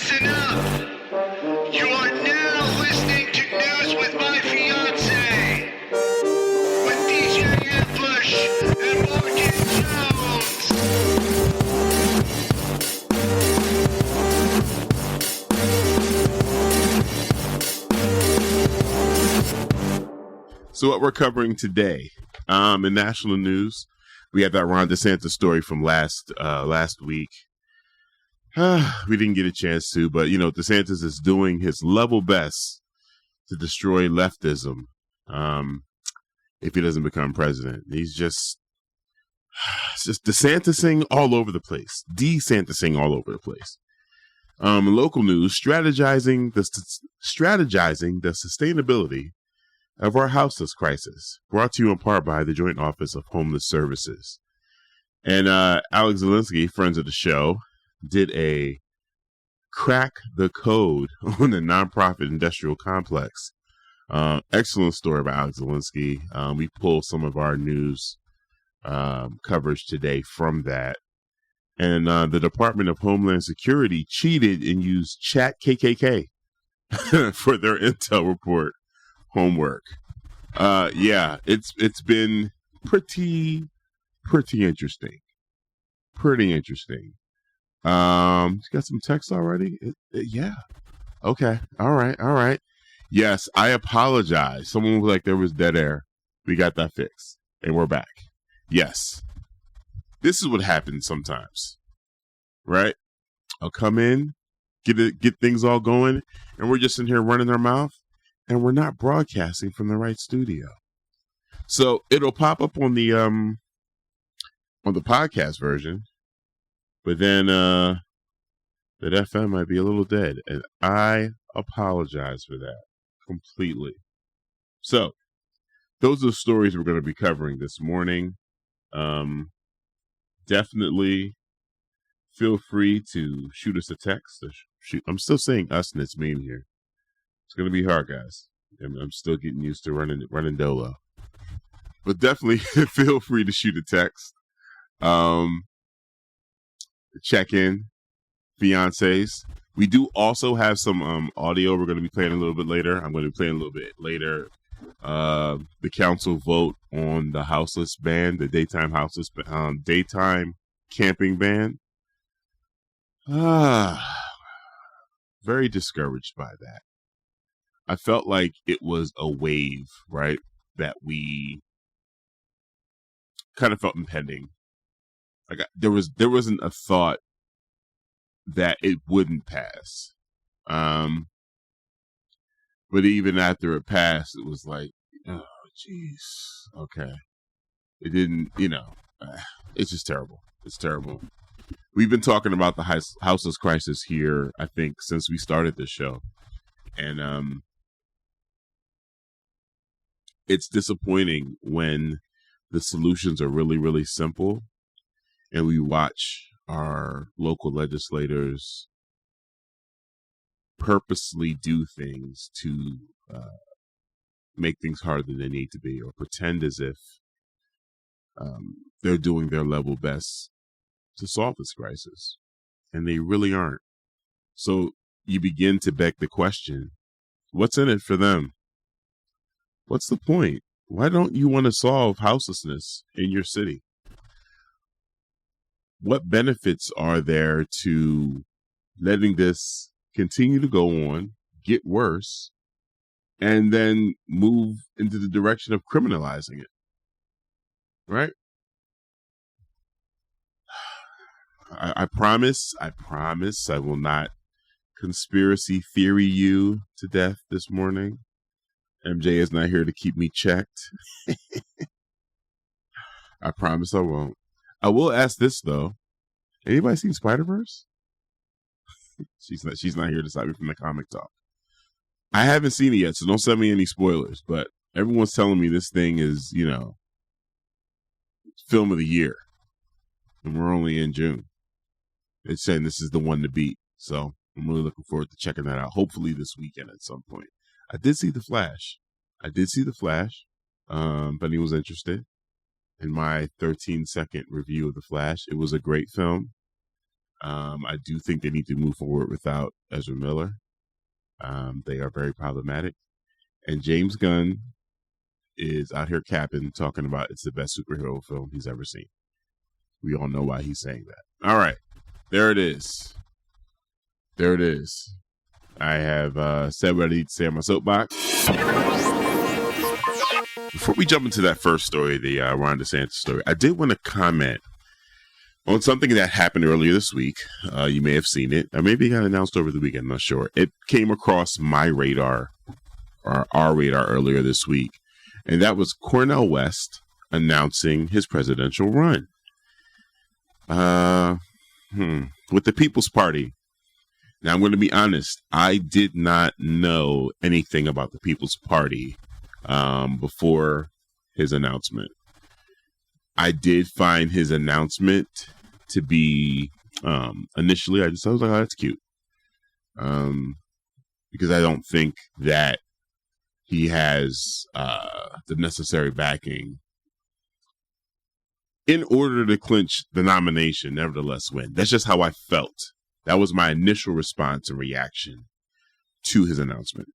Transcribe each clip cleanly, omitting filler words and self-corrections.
Listen up. You are now listening to News with My Fiancé with DJ Ambush and Morgan Jones. So what we're covering today in national news, we had that Ron DeSantis story from last week. We didn't get a chance to, but, you know, DeSantis is doing his level best to destroy leftism if he doesn't become president. He's just DeSantising all over the place. DeSantising all over the place. Local news, strategizing the sustainability of our houseless crisis, brought to you in part by the Joint Office of Homeless Services. And Alex Zelinski, friends of the show, did a crack the code on the nonprofit industrial complex. Excellent story by Alex Zelinski. We pulled some of our news coverage today from that. And the Department of Homeland Security cheated and used Chat KKK for their intel report homework. It's been pretty interesting. Pretty interesting. You got some text already? Yeah. Okay. All right. Yes, I apologize. Someone was like, there was dead air. We got that fixed. And we're back. Yes. This is what happens sometimes. Right? I'll come in, get things all going, and we're just in here running our mouth, and we're not broadcasting from the right studio. So it'll pop up on the podcast version, but then that FM might be a little dead, and I apologize for that completely. So those are the stories we're going to be covering this morning. Definitely feel free to shoot us a text. I'm still saying us and it's me here. It's going to be hard, guys. I'm still getting used to running Dolo. But definitely feel free to shoot a text. Check in, Fiancés. We do also have some audio we're going to be playing a little bit later. I'm going to be playing a little bit later. The council vote on the houseless ban, the daytime camping ban. Very discouraged by that. I felt like it was a wave, right, that we kind of felt impending. Like there wasn't a thought that it wouldn't pass. But even after it passed, it was like, oh, jeez, okay. It didn't, it's just terrible. It's terrible. We've been talking about the houseless crisis here, I think, since we started this show. And it's disappointing when the solutions are really, really simple and we watch our local legislators purposely do things to make things harder than they need to be, or pretend as if they're doing their level best to solve this crisis, and they really aren't. So you begin to beg the question, what's in it for them? What's the point? Why don't you want to solve houselessness in your city? What benefits are there to letting this continue to go on, get worse, and then move into the direction of criminalizing it? Right? I promise I will not conspiracy theory you to death this morning. MJ is not here to keep me checked. I promise I won't. I will ask this though. Anybody seen Spider-Verse? She's not here to stop me from the comic talk. I haven't seen it yet, so don't send me any spoilers, but everyone's telling me this thing is, film of the year. And we're only in June. It's saying this is the one to beat. So I'm really looking forward to checking that out. Hopefully this weekend at some point. I did see The Flash. If anyone was interested in my 13-second review of The Flash. It was a great film. I do think they need to move forward without Ezra Miller. They are very problematic. And James Gunn is out here capping, talking about it's the best superhero film he's ever seen. We all know why he's saying that. All right. There it is. There it is. I have said what I need to say on my soapbox. Before we jump into that first story, the Ron DeSantis story, I did want to comment on something that happened earlier this week. You may have seen it. Or maybe it got announced over the weekend. I'm not sure. It came across my radar, or our radar, earlier this week. And that was Cornell West announcing his presidential run. With the People's Party. Now, I'm going to be honest. I did not know anything about the People's Party before his announcement. I did find his announcement to be, initially, I was like, oh, that's cute. Because I don't think that he has the necessary backing in order to clinch the nomination, nevertheless win. That's just how I felt. That was my initial response and reaction to his announcement.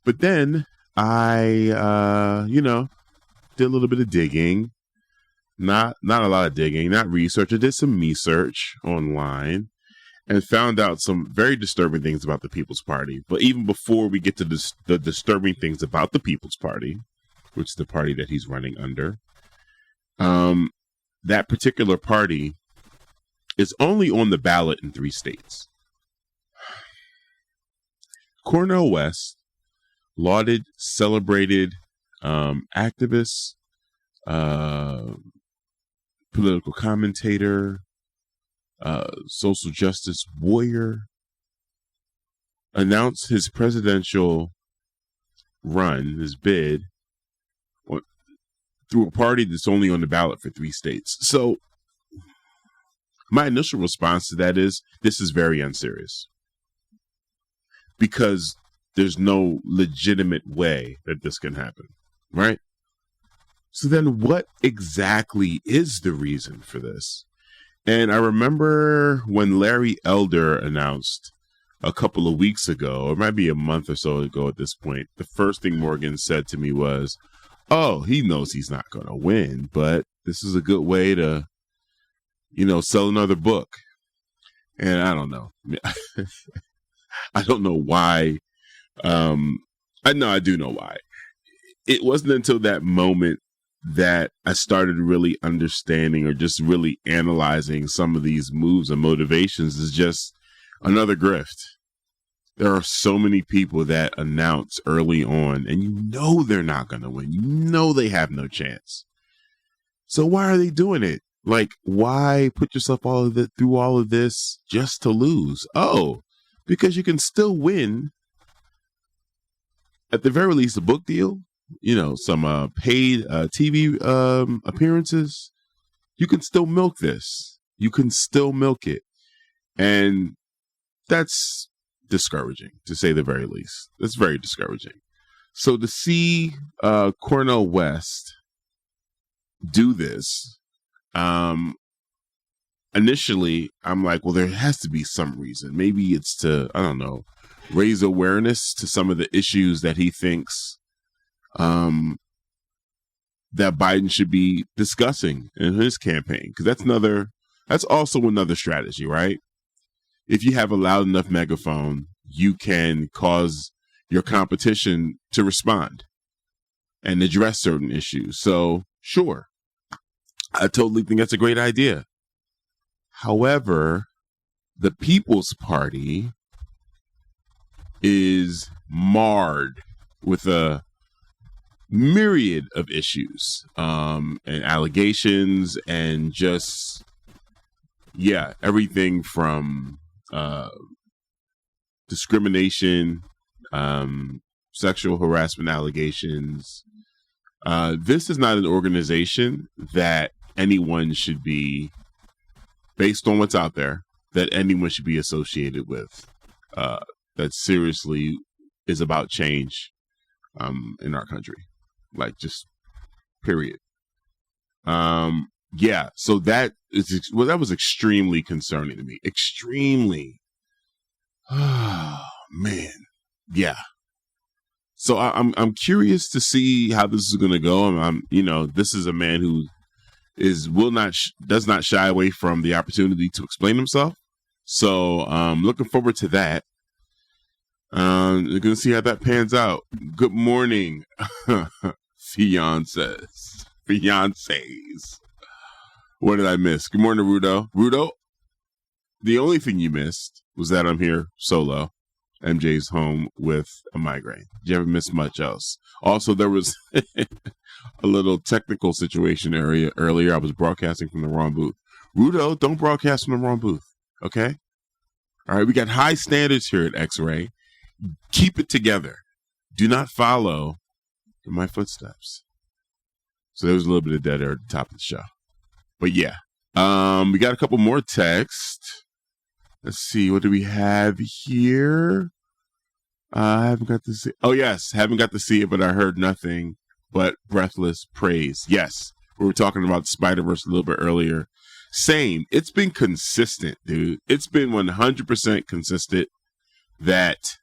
But then I, did a little bit of digging. Not a lot of digging, not research. I did some research online and found out some very disturbing things about the People's Party. But even before we get to the disturbing things about the People's Party, which is the party that he's running under, that particular party is only on the ballot in 3 states. Cornell West, lauded, celebrated activist, political commentator, social justice warrior, announced his presidential run, his bid, through a party that's only on the ballot for 3 states. So my initial response to that is, this is very unserious. Because there's no legitimate way that this can happen, right? So then what exactly is the reason for this? And I remember when Larry Elder announced a couple of weeks ago, or it might be a month or so ago at this point, the first thing Morgan said to me was, oh, he knows he's not going to win, but this is a good way to, sell another book. And I don't know. I don't know why. I do know why. It wasn't until that moment that I started really understanding, or just really analyzing some of these moves and motivations is just another grift. There are so many people that announce early on, and they're not going to win. They have no chance. So why are they doing it? Like, why put yourself through all of this just to lose? Oh, because you can still win. At the very least, a book deal, some paid TV appearances. You can still milk this. You can still milk it. And that's discouraging, to say the very least. That's very discouraging. So to see Cornell West do this, initially, I'm like, well, there has to be some reason. Maybe it's to, I don't know, raise awareness to some of the issues that he thinks that Biden should be discussing in his campaign. Because that's also another strategy, right? If you have a loud enough megaphone, you can cause your competition to respond and address certain issues. So, sure, I totally think that's a great idea. However, the People's Party is marred with a myriad of issues and allegations, and just, everything from discrimination, sexual harassment allegations. This is not an organization that anyone should be, based on what's out there, that anyone should be associated with. That seriously is about change in our country. Like, just period. yeah, so that was extremely concerning to me. Extremely. Oh, man. Yeah. So I'm curious to see how this is going to go. This is a man who does not shy away from the opportunity to explain himself. So looking forward to that. We're going to see how that pans out. Good morning, fiancés. What did I miss? Good morning, Rudo. Rudo, the only thing you missed was that I'm here solo. MJ's home with a migraine. Did you ever miss much else? Also, there was a little technical situation earlier. I was broadcasting from the wrong booth. Rudo, don't broadcast from the wrong booth. Okay? All right, we got high standards here at X-Ray. Keep it together. Do not follow in my footsteps. So there was a little bit of dead air at the top of the show. But yeah, we got a couple more texts. Let's see, what do we have here? I haven't got to see. Oh yes, haven't got to see it, but I heard nothing but breathless praise. Yes, we were talking about Spider-Verse a little bit earlier. Same. It's been consistent, dude. It's been 100% consistent that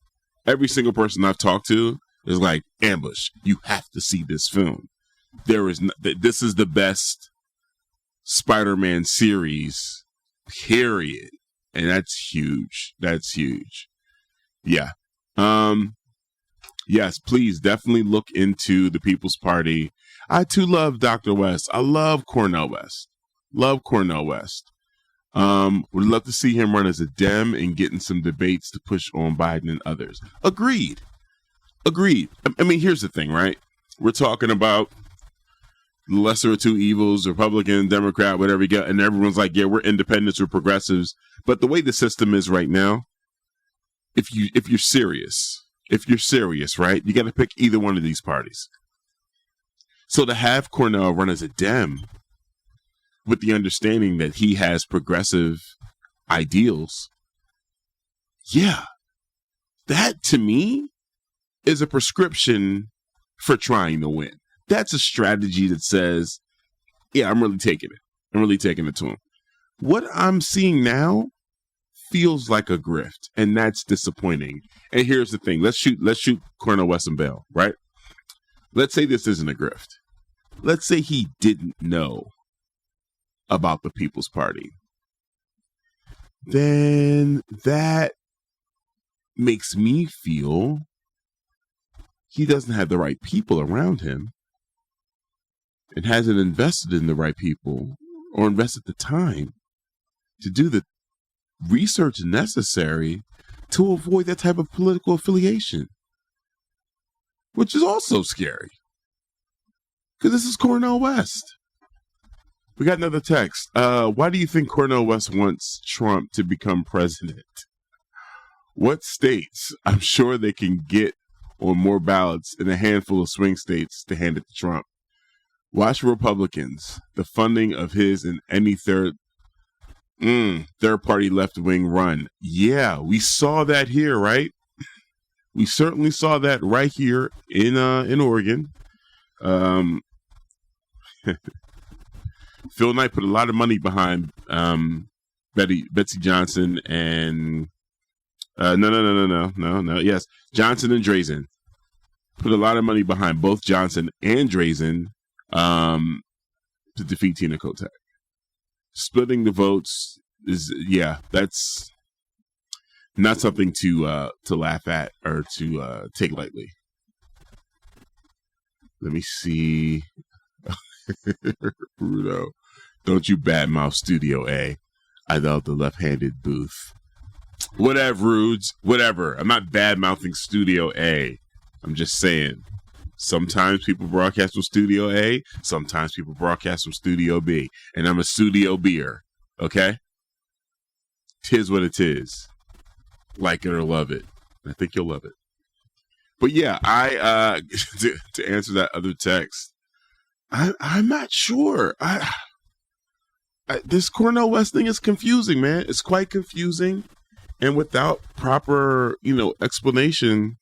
every single person I've talked to is like, Ambush, you have to see this film. This is the best Spider-Man series, period. And that's huge. That's huge. Yeah. Yes, please definitely look into the People's Party. I too love Dr. West. I love Cornell West. Would love to see him run as a Dem and get in some debates to push on Biden and others. Agreed. I mean, here's the thing, right? We're talking about the lesser of two evils, Republican, Democrat, whatever you get, and everyone's like, yeah, we're independents, we're progressives. But the way the system is right now, if you're serious, right, you got to pick either one of these parties. So to have Cornell run as a Dem with the understanding that he has progressive ideals, yeah, that to me is a prescription for trying to win. That's a strategy that says, yeah, I'm really taking it to him. What I'm seeing now feels like a grift, and that's disappointing. And here's the thing. Let's shoot Cornel West and bail, right? Let's say this isn't a grift. Let's say he didn't know about the People's Party. Then that makes me feel he doesn't have the right people around him and hasn't invested in the right people or invested the time to do the research necessary to avoid that type of political affiliation, which is also scary because this is Cornel West. We got another text. Why do you think Cornel West wants Trump to become president? What states? I'm sure they can get on more ballots in a handful of swing states to hand it to Trump. Watch Republicans, the funding of his and any third party left wing run. Yeah, we saw that here, right? We certainly saw that right here in Oregon. Phil Knight put a lot of money behind Betsy Johnson and no. Yes, Johnson and Drazen put a lot of money behind both Johnson and Drazen to defeat Tina Kotek. Splitting the votes is, that's not something to laugh at or to take lightly. Let me see. Rudo, don't you badmouth Studio A. I love the left-handed booth. Whatever, Rudes. Whatever. I'm not bad-mouthing Studio A. I'm just saying. Sometimes people broadcast from Studio A. Sometimes people broadcast from Studio B. And I'm a Studio B'er. Okay? 'Tis what it is. Like it or love it. I think you'll love it. But yeah, I to answer that other text, I'm not sure. This Cornel West thing is confusing, man. It's quite confusing. And without proper, explanation,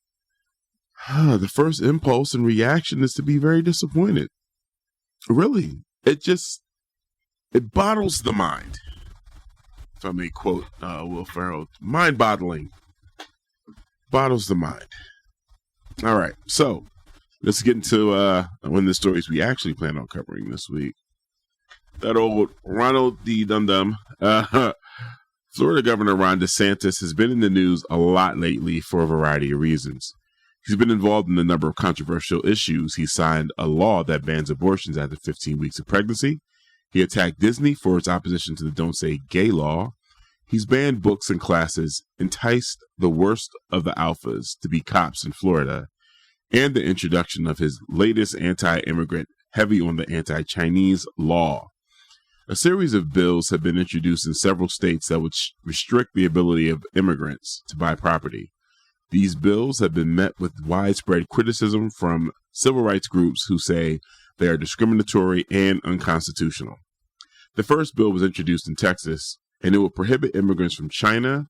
the first impulse and reaction is to be very disappointed. Really. It bottles the mind. If I may quote Will Ferrell, mind-boggling. Bottles the mind. All right, so let's get into one of the stories we actually plan on covering this week. That old Ronald D. Dum-Dum, Florida Governor Ron DeSantis has been in the news a lot lately for a variety of reasons. He's been involved in a number of controversial issues. He signed a law that bans abortions after 15 weeks of pregnancy. He attacked Disney for its opposition to the Don't Say Gay law. He's banned books and classes, enticed the worst of the alphas to be cops in Florida, and the introduction of his latest anti-immigrant, heavy on the anti-Chinese law. A series of bills have been introduced in several states that would restrict the ability of immigrants to buy property. These bills have been met with widespread criticism from civil rights groups who say they are discriminatory and unconstitutional. The first bill was introduced in Texas, and it will prohibit immigrants from China,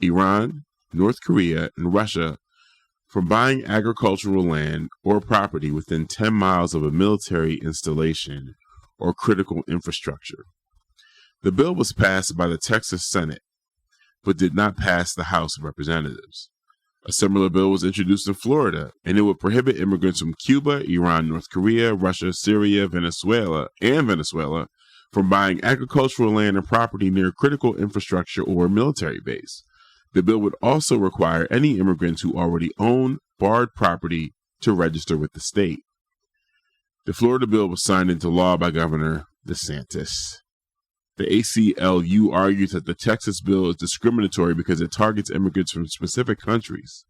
Iran, North Korea, and Russia from buying agricultural land or property within 10 miles of a military installation or critical infrastructure. The bill was passed by the Texas Senate, but did not pass the House of Representatives. A similar bill was introduced in Florida, and it would prohibit immigrants from Cuba, Iran, North Korea, Russia, Syria, Venezuela from buying agricultural land and property near critical infrastructure or a military base. The bill would also require any immigrants who already own barred property to register with the state. The Florida bill was signed into law by Governor DeSantis. The ACLU argues that the Texas bill is discriminatory because it targets immigrants from specific countries.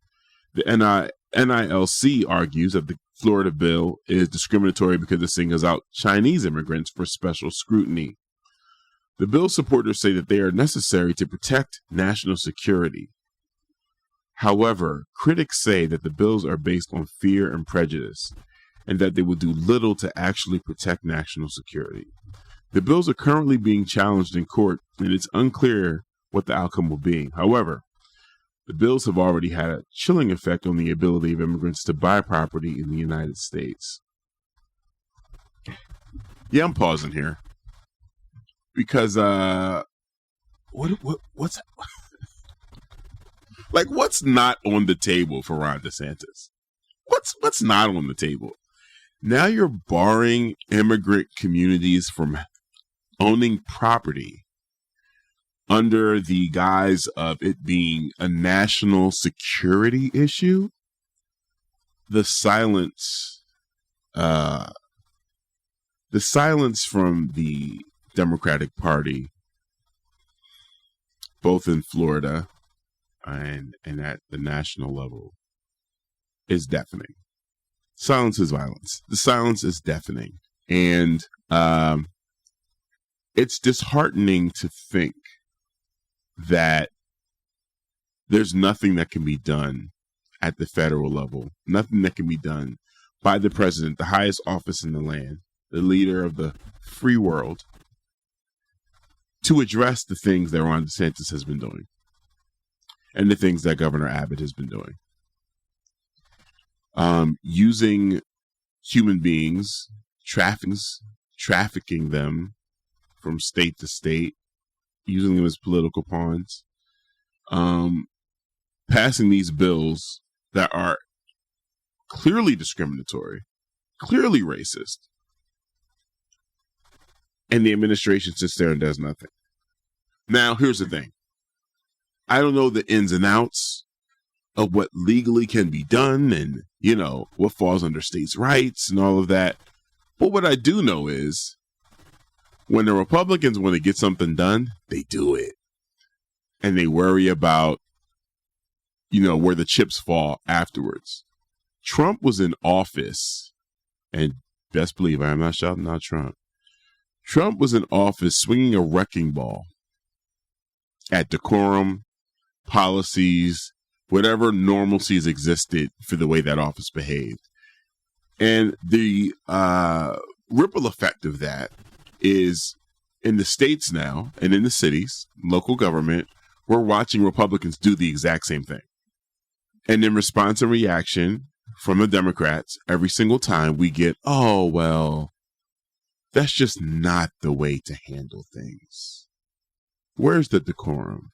The NILC argues that the Florida bill is discriminatory because it singles out Chinese immigrants for special scrutiny. The bill's supporters say that they are necessary to protect national security. However, critics say that the bills are based on fear and prejudice, and that they will do little to actually protect national security. The bills are currently being challenged in court, and it's unclear what the outcome will be. However, the bills have already had a chilling effect on the ability of immigrants to buy property in the United States. Yeah, I'm pausing here because what's like what's not on the table for Ron DeSantis? What's not on the table? Now you're barring immigrant communities from owning property under the guise of it being a national security issue. The silence from the Democratic Party, both in Florida and at the national level, is deafening. Silence is violence. The silence is deafening. And it's disheartening to think that there's nothing that can be done at the federal level, nothing that can be done by the president, the highest office in the land, the leader of the free world, to address the things that Ron DeSantis has been doing and the things that Governor Abbott has been doing. Using human beings, trafficking them from state to state, using them as political pawns, passing these bills that are clearly discriminatory, clearly racist, and the administration sits there and does nothing. Now, here's the thing. I don't know the ins and outs of what legally can be done and, what falls under states' rights and all of that. But what I do know is when the Republicans want to get something done, they do it. And they worry about, where the chips fall afterwards. Trump was in office, and best believe I am not shouting out Trump. Trump was in office swinging a wrecking ball at decorum, policies, whatever normalcies existed for the way that office behaved. And the ripple effect of that is in the states now and in the cities, local government, we're watching Republicans do the exact same thing. And in response and reaction from the Democrats, every single time we get, oh, well, That's just not the way to handle things. Where's the decorum?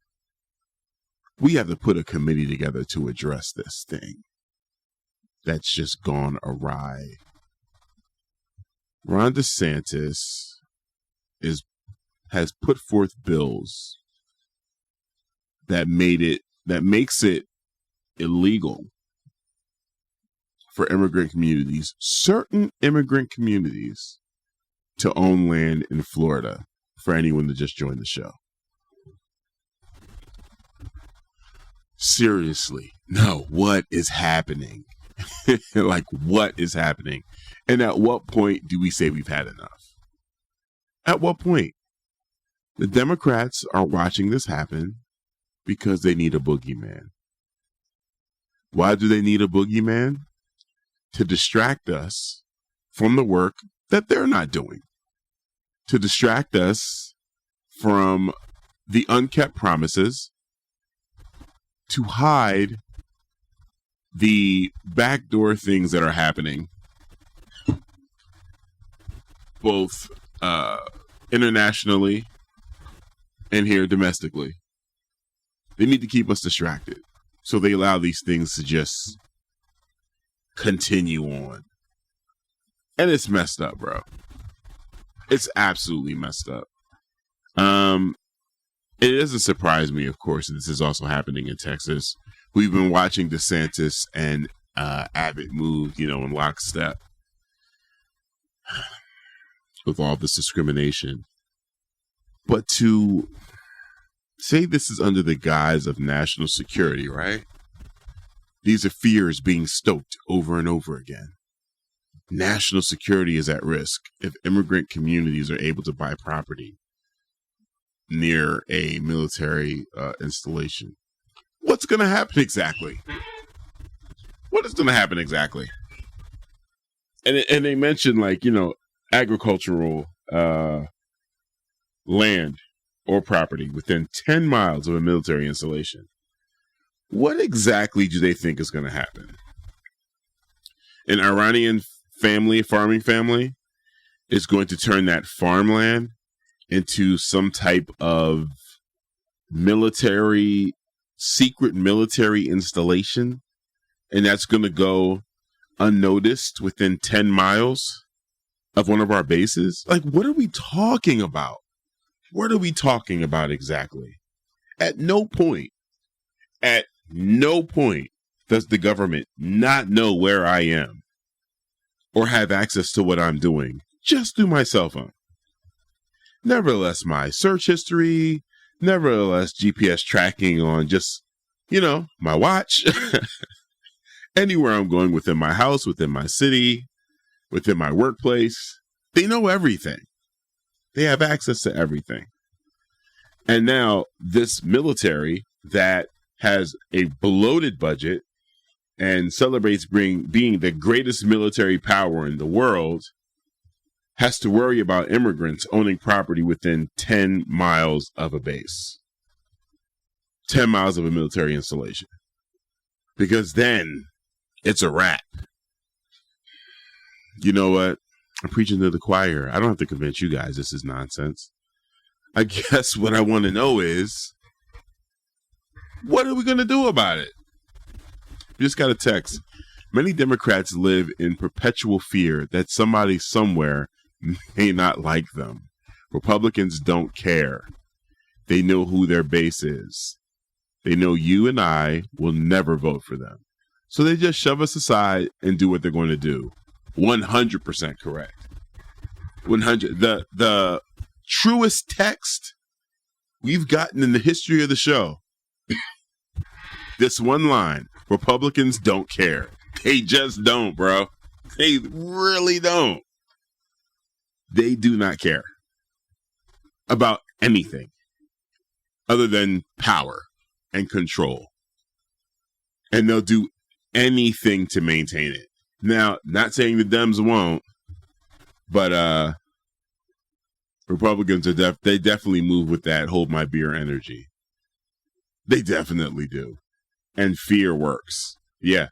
We have to put a committee together to address this thing that's just gone awry. Ron DeSantis has put forth bills that makes it illegal for immigrant communities, certain immigrant communities, to own land in Florida, for anyone that just joined the show. Seriously, no, what is happening? Like, what is happening? And at what point do we say we've had enough? At what point? The Democrats are watching this happen because they need a boogeyman. Why do they need a boogeyman? To distract us from the work that they're not doing. To distract us from the unkept promises. To hide the backdoor things that are happening, both internationally and here domestically. They need to keep us distracted, so they allow these things to just continue on. And it's messed up, bro. It's absolutely messed up. It doesn't surprise me, of course, that this is also happening in Texas. We've been watching DeSantis and Abbott move, in lockstep with all this discrimination. But to say this is under the guise of national security, right? These are fears being stoked over and over again. National security is at risk if immigrant communities are able to buy property near a military installation. What's going to happen exactly? What is going to happen exactly? And they mentioned, agricultural land or property within 10 miles of a military installation. What exactly do they think is going to happen? An Iranian farming family, is going to turn that farmland into some type of secret military installation, and that's going to go unnoticed within 10 miles of one of our bases? Like, what are we talking about? What are we talking about exactly? At no point does the government not know where I am or have access to what I'm doing just through my cell phone. Nevertheless, my search history, nevertheless, GPS tracking on just, my watch, anywhere I'm going within my house, within my city, within my workplace, they know everything. They have access to everything. And now this military that has a bloated budget and celebrates being the greatest military power in the world has to worry about immigrants owning property within 10 miles of a base. 10 miles of a military installation. Because then it's a wrap. You know what? I'm preaching to the choir. I don't have to convince you guys this is nonsense. I guess what I want to know is, what are we going to do about it? We just got a text. Many Democrats live in perpetual fear that somebody somewhere may not like them. Republicans don't care. They know who their base is. They know you and I will never vote for them. So they just shove us aside and do what they're going to do. 100% correct. 100. The truest text we've gotten in the history of the show. This one line, Republicans don't care. They just don't, bro. They really don't. They do not care about anything other than power and control. And they'll do anything to maintain it. Now, not saying the Dems won't, but Republicans they definitely move with that hold my beer energy. They definitely do. And fear works. Yeah.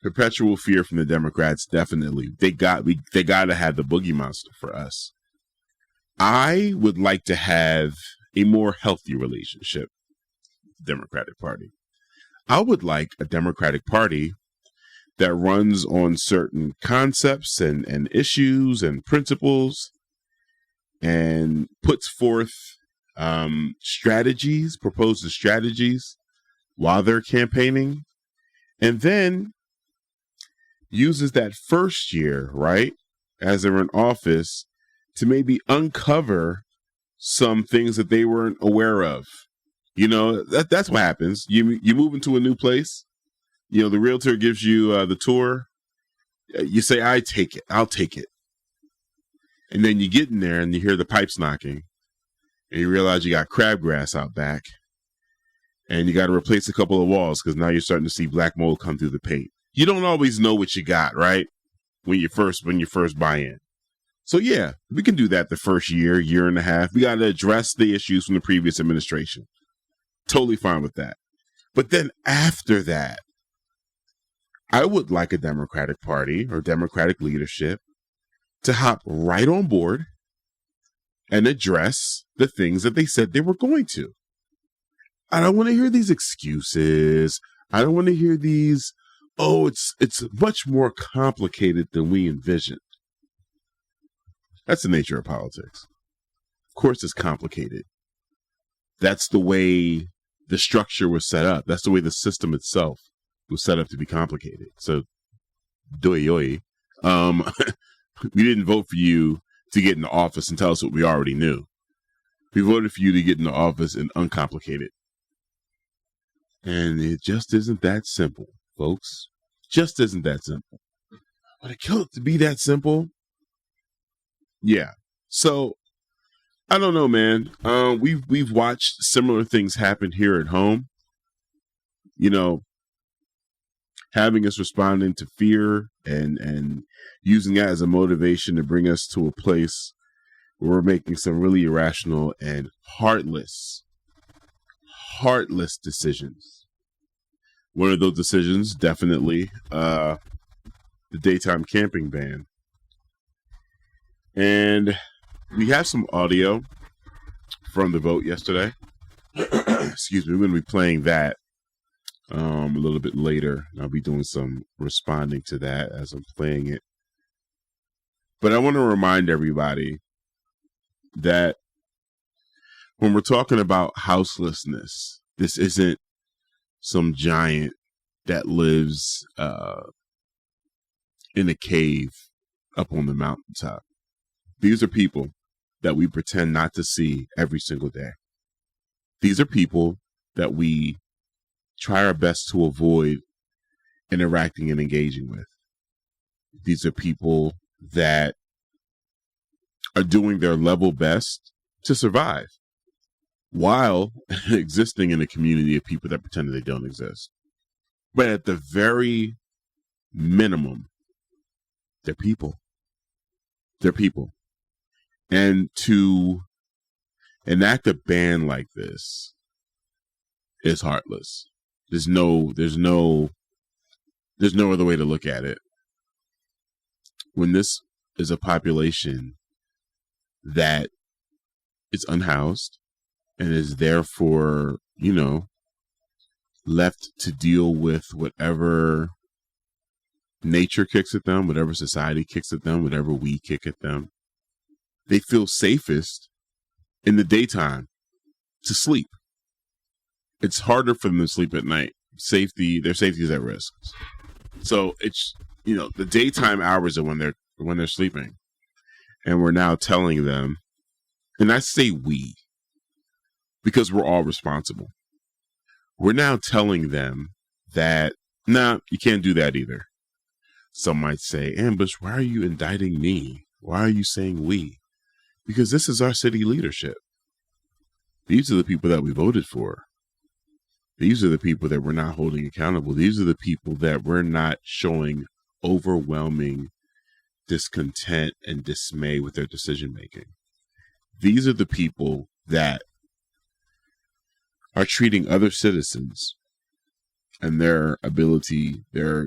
Perpetual fear from the Democrats, definitely. They got to have the boogie monster for us. I would like to have a more healthy relationship with the Democratic Party. I would like a Democratic Party that runs on certain concepts and issues and principles and puts forth proposes strategies while they're campaigning, and then uses that first year, right, as they're in office, to maybe uncover some things that they weren't aware of. You know, that's what happens. You move into a new place. You know, the realtor gives you the tour. You say, I'll take it. And then you get in there and you hear the pipes knocking. And you realize you got crabgrass out back. And you got to replace a couple of walls because now you're starting to see black mold come through the paint. You don't always know what you got, right? When you first buy in. So yeah, we can do that the first year and a half. We got to address the issues from the previous administration. Totally fine with that. But then after that, I would like a Democratic Party or Democratic leadership to hop right on board and address the things that they said they were going to. I don't want to hear these excuses. I don't want to hear these, it's much more complicated than we envisioned. That's the nature of politics. Of course it's complicated. That's the way the structure was set up. That's the way the system itself was set up to be complicated. So, we didn't vote for you to get in the office and tell us what we already knew. We voted for you to get in the office and uncomplicated. And it just isn't that simple, folks. Just isn't that simple. But it killed it to be that simple. Yeah. So I don't know, man. We've watched similar things happen here at home. You know, having us responding to fear and using that as a motivation to bring us to a place where we're making some really irrational and heartless decisions. One of those decisions, definitely, the daytime camping ban. And we have some audio from the vote yesterday. Excuse me, we're going to be playing that a little bit later. I'll be doing some responding to that as I'm playing it. But I want to remind everybody that when we're talking about houselessness, this isn't some giant that lives in a cave up on the mountaintop. These are people that we pretend not to see every single day. These are people that we try our best to avoid interacting and engaging with. These are people that are doing their level best to survive while existing in a community of people that pretend they don't exist. But at the very minimum, they're people. They're people. And to enact a ban like this is heartless. There's no other way to look at it. When this is a population that is unhoused and is therefore, left to deal with whatever nature kicks at them, whatever society kicks at them, whatever we kick at them, they feel safest in the daytime to sleep. It's harder for them to sleep at night. Their safety is at risk. So it's, the daytime hours are when they're sleeping. And we're now telling them, and I say we, because we're all responsible. We're now telling them that, you can't do that either. Some might say, Ambush, why are you indicting me? Why are you saying we? Because this is our city leadership. These are the people that we voted for. These are the people that we're not holding accountable. These are the people that we're not showing overwhelming discontent and dismay with their decision making. These are the people that are treating other citizens and their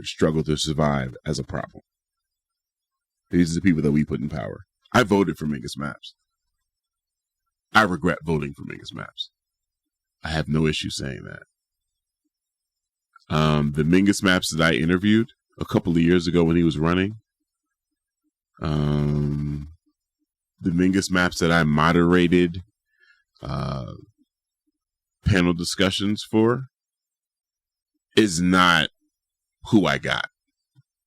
struggle to survive as a problem. These are the people that we put in power. I voted for Mingus Maps. I regret voting for Mingus Maps. I have no issue saying that. The Mingus Maps that I interviewed a couple of years ago when he was running, the Mingus Maps that I moderated panel discussions for, is not who I got.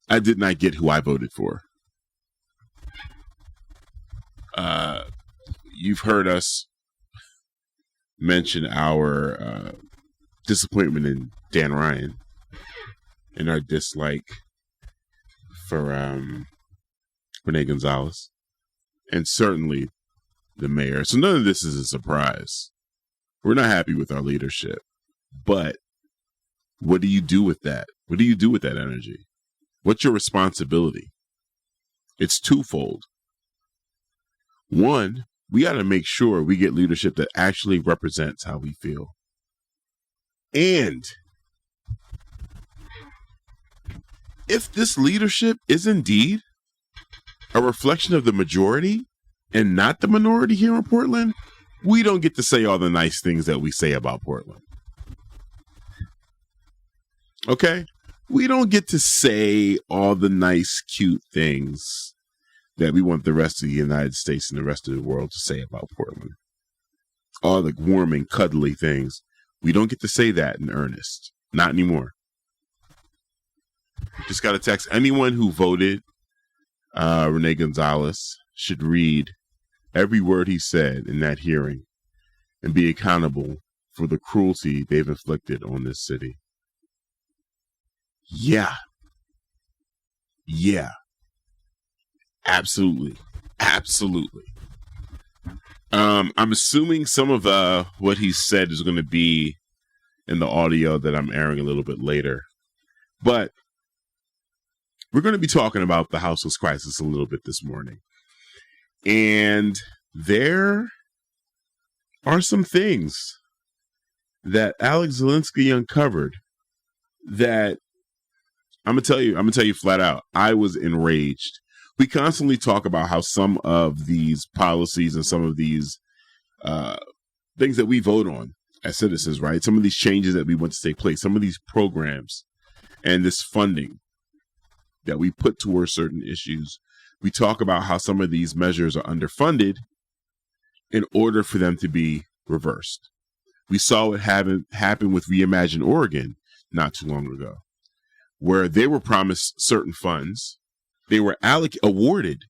I did not get who I voted for. You've heard us mention our disappointment in Dan Ryan and our dislike for Rene Gonzalez, and certainly the mayor. So none of this is a surprise. We're not happy with our leadership, but what do you do with that? What do you do with that energy? What's your responsibility? It's twofold. One, we got to make sure we get leadership that actually represents how we feel. And if this leadership is indeed a reflection of the majority and not the minority here in Portland, we don't get to say all the nice things that we say about Portland. Okay? We don't get to say all the nice, cute things that we want the rest of the United States and the rest of the world to say about Portland. All the warm and cuddly things. We don't get to say that in earnest. Not anymore. Just got to text anyone who voted Rene Gonzalez should read every word he said in that hearing and be accountable for the cruelty they've inflicted on this city. Yeah. Absolutely. I'm assuming some of what he said is going to be in the audio that I'm airing a little bit later. But we're going to be talking about the Houseless Crisis a little bit this morning. And there are some things that Alex Zelinski uncovered that I'm gonna tell you flat out, I was enraged. We constantly talk about how some of these policies and some of these things that we vote on as citizens, right? Some of these changes that we want to take place, some of these programs and this funding that we put towards certain issues. We talk about how some of these measures are underfunded in order for them to be reversed. We saw it happen with Reimagine Oregon not too long ago, where they were promised certain funds. They were awarded,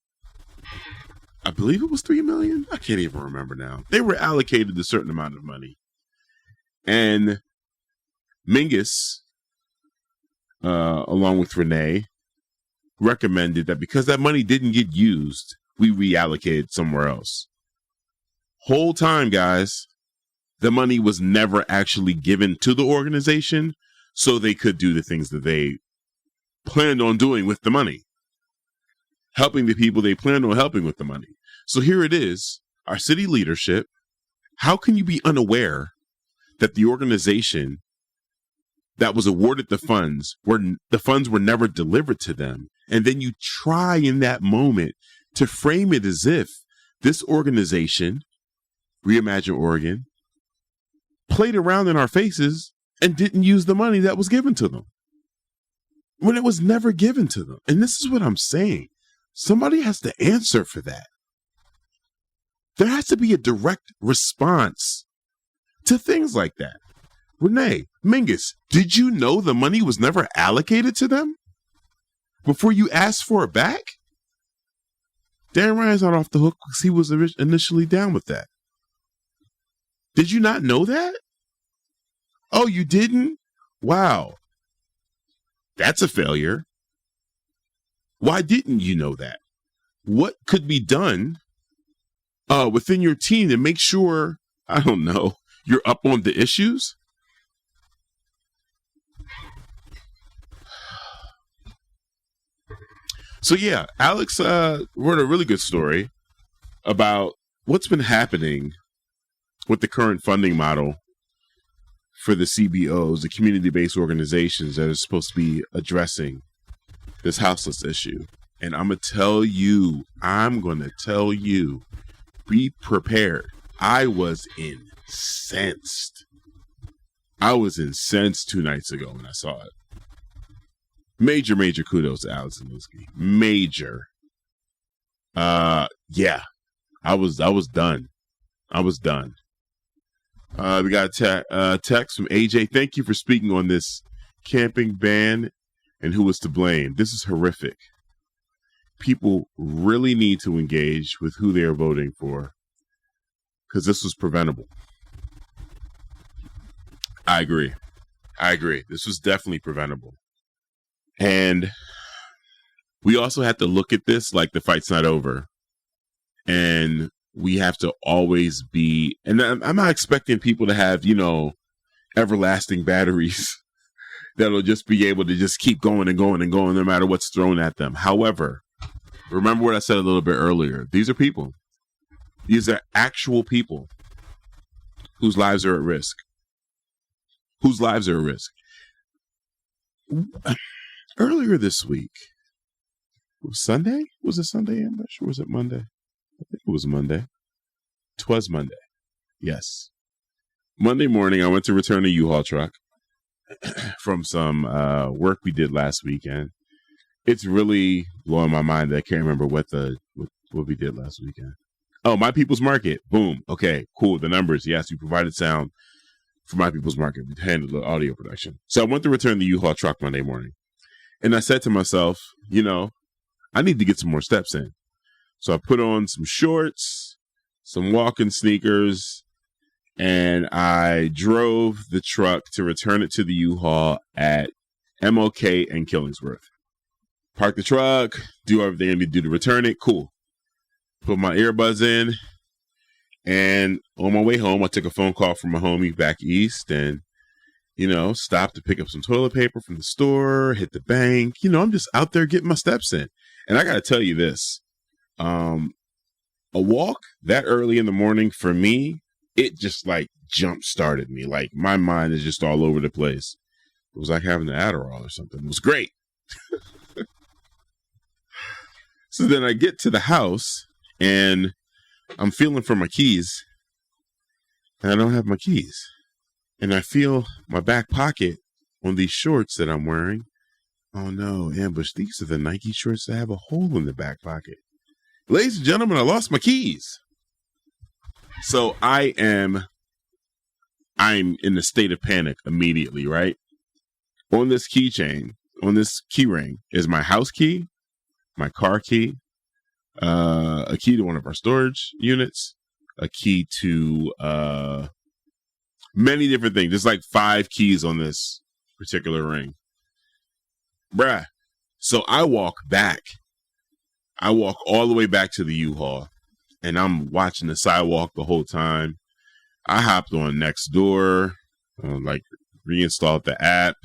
I believe it was $3 million. I can't even remember now. They were allocated a certain amount of money. And Mingus, along with Renee, recommended that because that money didn't get used, we reallocate somewhere else. Whole time, guys, the money was never actually given to the organization so they could do the things that they planned on doing with the money, helping the people they planned on helping with the money. So here it is, our city leadership. How can you be unaware that the organization that was awarded the funds were never delivered to them? And then you try in that moment to frame it as if this organization, Reimagine Oregon, played around in our faces and didn't use the money that was given to them when it was never given to them. And this is what I'm saying. Somebody has to answer for that. There has to be a direct response to things like that. Renee, Mingus, did you know the money was never allocated to them before you asked for it back? Dan Ryan's not off the hook because he was initially down with that. Did you not know that? Oh, you didn't? Wow. That's a failure. Why didn't you know that? What could be done within your team to make sure, I don't know, you're up on the issues? So yeah, Alex wrote a really good story about what's been happening with the current funding model for the CBOs, the community-based organizations that are supposed to be addressing this houseless issue. And I'm going to tell you, be prepared. I was incensed. I was incensed 2 nights ago when I saw it. Major kudos to Alex Zelinski. Major. Yeah. I was done. I was done. We got a text from AJ. Thank you for speaking on this camping ban and who was to blame. This is horrific. People really need to engage with who they are voting for because this was preventable. I agree. This was definitely preventable. And we also have to look at this like the fight's not over. And we have to always be, and I'm not expecting people to have, everlasting batteries that'll just be able to just keep going and going and going no matter what's thrown at them. However, remember what I said a little bit earlier. These are people. These are actual people whose lives are at risk. Earlier this week, was Sunday? Was it Sunday ambush or was it Monday? I think it was Monday. 'Twas Monday. Yes. Monday morning, I went to return a U-Haul truck from some work we did last weekend. It's really blowing my mind that I can't remember what we did last weekend. Oh, My People's Market. Boom. Okay, cool. The numbers. Yes, we provided sound for My People's Market. We handled the audio production. So I went to return the U-Haul truck Monday morning. And I said to myself, I need to get some more steps in. So I put on some shorts, some walking sneakers, and I drove the truck to return it to the U-Haul at MOK and Killingsworth. Park the truck, do everything I need to do to return it. Cool. Put my earbuds in, and on my way home, I took a phone call from my homie back east and, stopped to pick up some toilet paper from the store, hit the bank. I'm just out there getting my steps in. And I got to tell you this, a walk that early in the morning for me, it just like jump started me. Like my mind is just all over the place. It was like having an Adderall or something. It was great. So then I get to the house and I'm feeling for my keys and I don't have my keys. And I feel my back pocket on these shorts that I'm wearing. Oh no, ambush. These are the Nike shorts that have a hole in the back pocket. Ladies and gentlemen, I lost my keys. So I'm in a state of panic immediately, right? On this keychain, on this key ring is my house key, my car key, a key to one of our storage units, a key to many different things. There's like 5 keys on this particular ring. Bruh. So I walk all the way back to the U-Haul and I'm watching the sidewalk the whole time. I hopped on Nextdoor, reinstalled the app,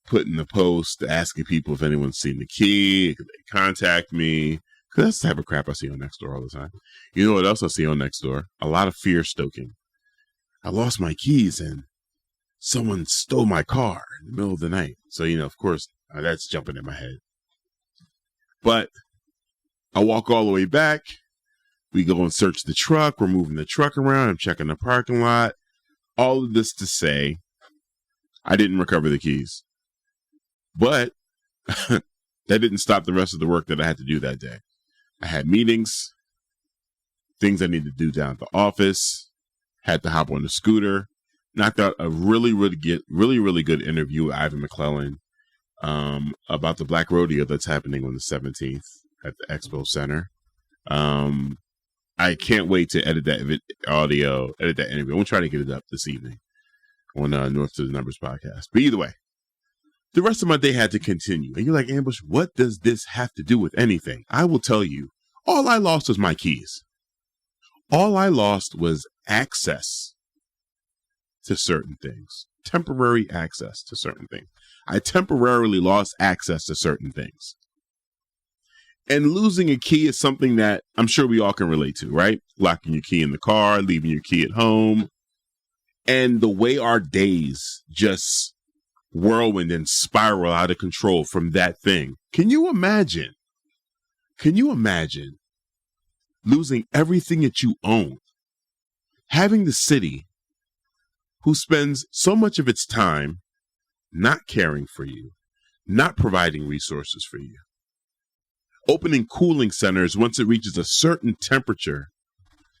put in the post asking people if anyone's seen the key, could they contact me. Cause that's the type of crap I see on Nextdoor all the time. You know what else I see on Nextdoor? A lot of fear stoking. I lost my keys and someone stole my car in the middle of the night. So, of course, that's jumping in my head. But I walk all the way back. We go and search the truck. We're moving the truck around. I'm checking the parking lot. All of this to say, I didn't recover the keys. But that didn't stop the rest of the work that I had to do that day. I had meetings, things I needed to do down at the office, had to hop on the scooter, knocked out a really good interview with Ivan McClellan about the Black Rodeo that's happening on the 17th at the Expo Center. I can't wait to edit that interview. I'm going to try to get it up this evening on North to the Numbers podcast. But either way, the rest of my day had to continue. And you're like, Ambush, what does this have to do with anything? I will tell you, all I lost was my keys. All I lost was access to certain things, temporary access to certain things. I temporarily lost access to certain things. And losing a key is something that I'm sure we all can relate to, right? Locking your key in the car, leaving your key at home. And the way our days just whirlwind and spiral out of control from that thing. Can you imagine losing everything that you own having the city who spends so much of its time not caring for you, not providing resources for you, opening cooling centers once it reaches a certain temperature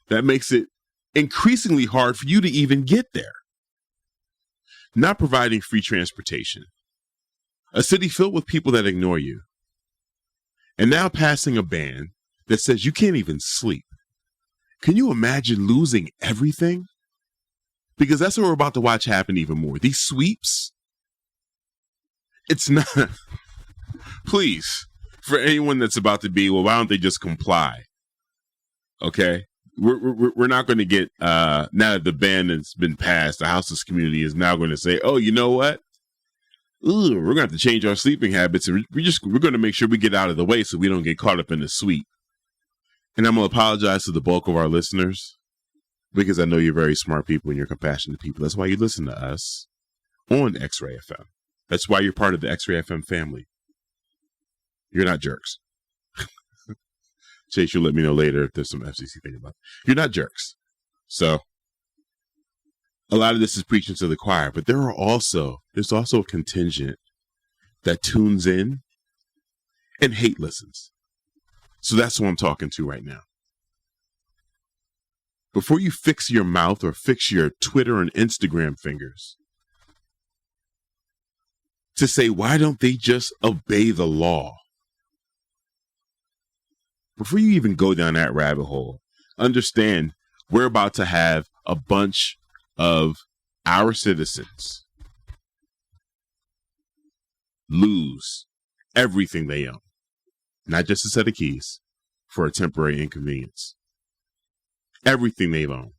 that makes it increasingly hard for you to even get there, not providing free transportation, a city filled with people that ignore you, and now passing a ban that says you can't even sleep. Can you imagine losing everything? Because that's what we're about to watch happen even more. These sweeps, it's not, please, for anyone that's about to be, well, why don't they just comply? Okay? We're not going to get, now that the ban has been passed, the houseless community is now going to say, oh, you know what? Ooh, we're going to have to change our sleeping habits. And we're going to make sure we get out of the way so we don't get caught up in the sweep. And I'm going to apologize to the bulk of our listeners, because I know you're very smart people and you're compassionate people. That's why you listen to us on X-Ray FM. That's why you're part of the X-Ray FM family. You're not jerks. Chase, you'll let me know later if there's some FCC thing about it. You're not jerks. So a lot of this is preaching to the choir, but there's also a contingent that tunes in and hate listens. So that's who I'm talking to right now. Before you fix your mouth or fix your Twitter and Instagram fingers to say, why don't they just obey the law? Before you even go down that rabbit hole, understand we're about to have a bunch of our citizens lose everything they own, not just a set of keys, for a temporary inconvenience. Everything they've owned.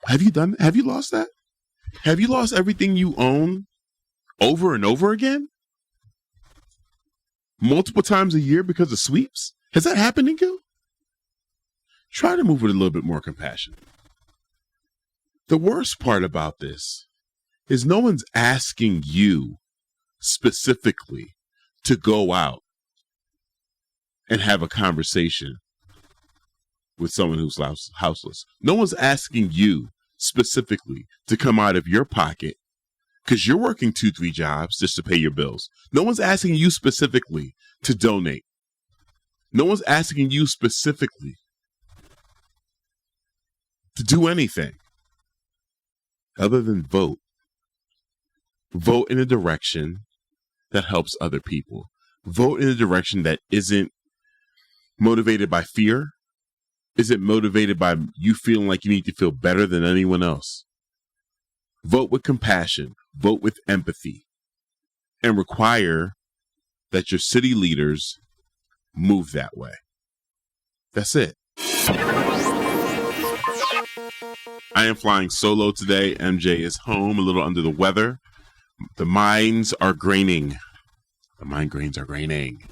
Have you done? Have you lost that? Have you lost everything you own over and over again? Multiple times a year because of sweeps? Has that happened to you? Try to move with a little bit more compassion. The worst part about this is no one's asking you specifically to go out and have a conversation with someone who's houseless. No one's asking you specifically to come out of your pocket because you're working 2-3 jobs just to pay your bills. No one's asking you specifically to donate. No one's asking you specifically to do anything other than vote. Vote in a direction that helps other people. Vote in a direction that isn't motivated by fear. Isn't motivated by you feeling like you need to feel better than anyone else. Vote with compassion. Vote with empathy. And require that your city leaders move that way. That's it. I am flying solo today. MJ is home, a little under the weather. The mines are graining. The migraines are graining.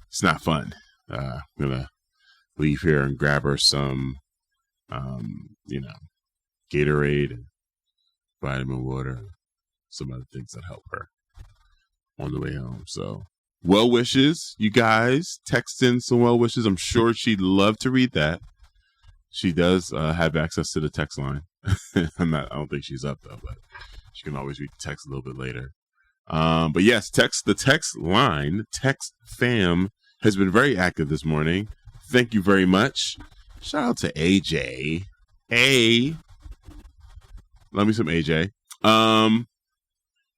It's not fun. I'm going to leave here and grab her some, Gatorade and vitamin water, some other things that help her on the way home. So, well wishes, you guys. Text in some well wishes. I'm sure she'd love to read that. She does have access to the text line. I don't think she's up though, but she can always read the text a little bit later. But yes, the text line, text fam has been very active this morning. Thank you very much. Shout out to AJ. Hey, love me some AJ.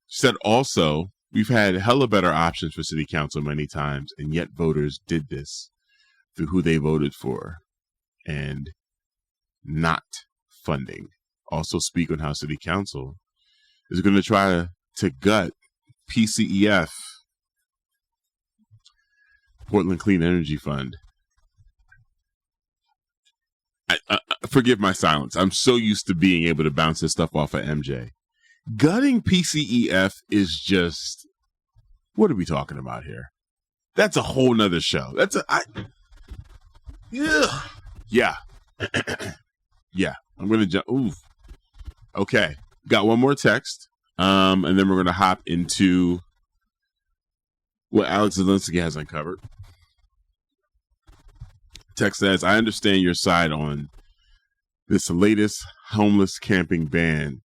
Said also, we've had hella better options for city council many times, and yet voters did this through who they voted for and not funding. Also speak on how city council is going to try to gut PCEF, Portland Clean Energy Fund. Forgive my silence. I'm so used to being able to bounce this stuff off of MJ. Gutting PCEF is just, what are we talking about here? That's a whole nother show. Yeah. Yeah. I'm going to jump. Ooh. Okay. Got one more text. And then we're going to hop into what Alex Zelinski has uncovered. Text says, I understand your side on this latest homeless camping ban,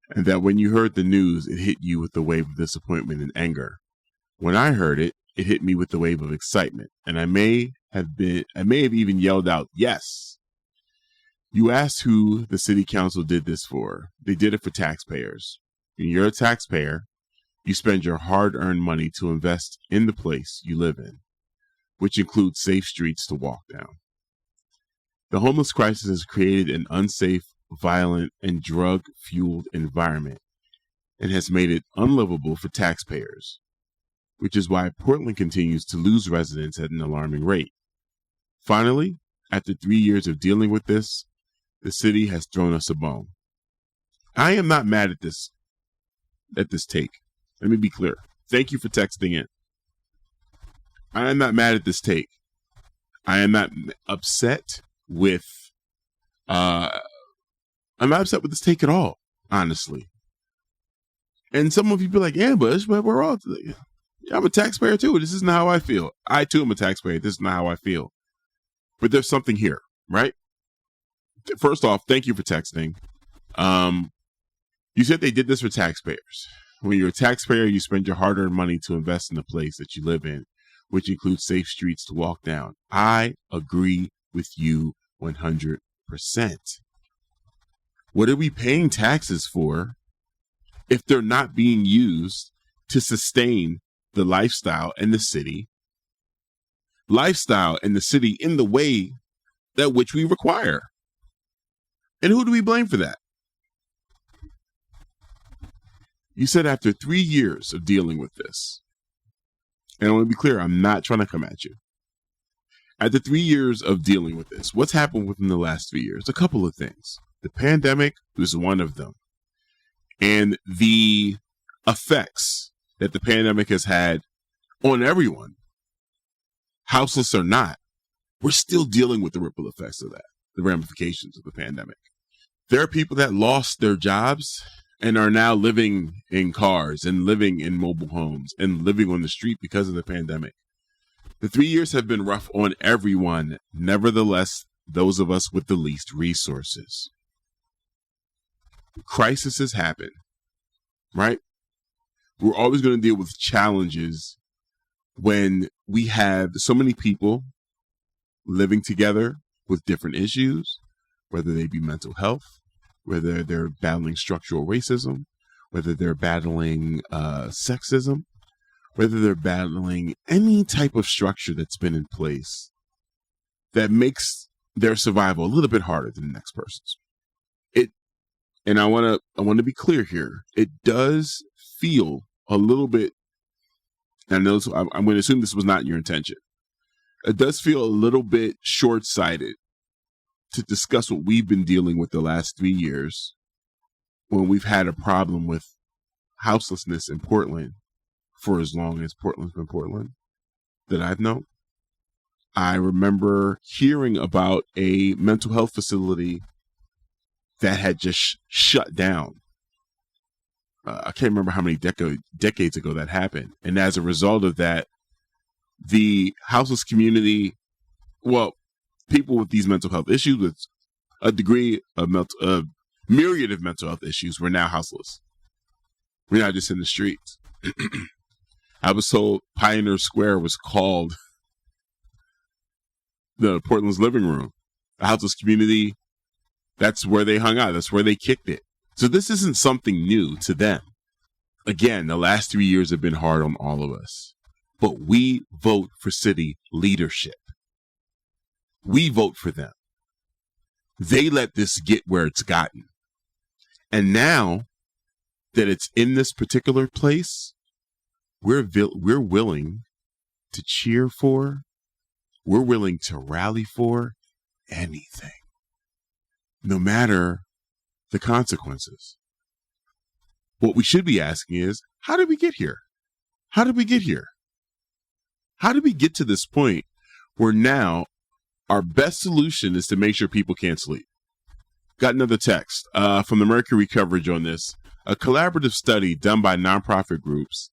and that when you heard the news, it hit you with the wave of disappointment and anger. When I heard it, it hit me with the wave of excitement, and I may have even yelled out, "Yes!" You asked who the city council did this for. They did it for taxpayers. When you're a taxpayer, you spend your hard-earned money to invest in the place you live in, which includes safe streets to walk down. The homeless crisis has created an unsafe, violent, and drug-fueled environment and has made it unlivable for taxpayers, which is why Portland continues to lose residents at an alarming rate. Finally, after 3 years of dealing with this, the city has thrown us a bone. I am not mad at this take. Let me be clear. Thank you for texting in. I am not mad at this take. I am not upset with I'm not upset with this take at all, honestly. And some of you be like, Ambush, but we're all I'm a taxpayer too. This isn't how I feel. I too am a taxpayer. This is not how I feel. But there's something here, right? First off, thank you for texting. You said they did this for taxpayers. When you're a taxpayer, you spend your hard-earned money to invest in the place that you live in, which includes safe streets to walk down. I agree with you 100%. What are we paying taxes for if they're not being used to sustain the lifestyle in the city in the way that which we require? And who do we blame for that? You said after 3 years of dealing with this, and I want to be clear, I'm not trying to come at you. After 3 years of dealing with this, what's happened within the last 3 years? A couple of things. The pandemic was one of them. And the effects that the pandemic has had on everyone, houseless or not, we're still dealing with the ripple effects of that, the ramifications of the pandemic. There are people that lost their jobs and are now living in cars and living in mobile homes and living on the street because of the pandemic. The 3 years have been rough on everyone. Nevertheless, those of us with the least resources. Crises happen, right? We're always going to deal with challenges when we have so many people living together with different issues, whether they be mental health, whether they're battling structural racism, whether they're battling sexism, whether they're battling any type of structure that's been in place that makes their survival a little bit harder than the next person's. And I want to be clear here. It does feel a little bit, and I'm going to assume this was not your intention. It does feel a little bit short-sighted to discuss what we've been dealing with the last 3 years when we've had a problem with houselessness in Portland for as long as Portland's been Portland that I've known. I remember hearing about a mental health facility that had just shut down. I can't remember how many decades ago that happened. And as a result of that, the houseless community, well, people with these mental health issues, with a degree of a myriad of mental health issues, were now houseless. We're not just in the streets. I was told Pioneer Square was called the Portland's living room. The houseless community, that's where they hung out. That's where they kicked it. So this isn't something new to them. Again, the last 3 years have been hard on all of us. But we vote for city leadership. We vote for them. They let this get where it's gotten. And now that it's in this particular place, we're willing to cheer for, we're willing to rally for anything, no matter the consequences. What we should be asking is, how did we get here? How did we get here? How did we get to this point where now our best solution is to make sure people can't sleep? Got another text from the Mercury coverage on this. A collaborative study done by nonprofit groups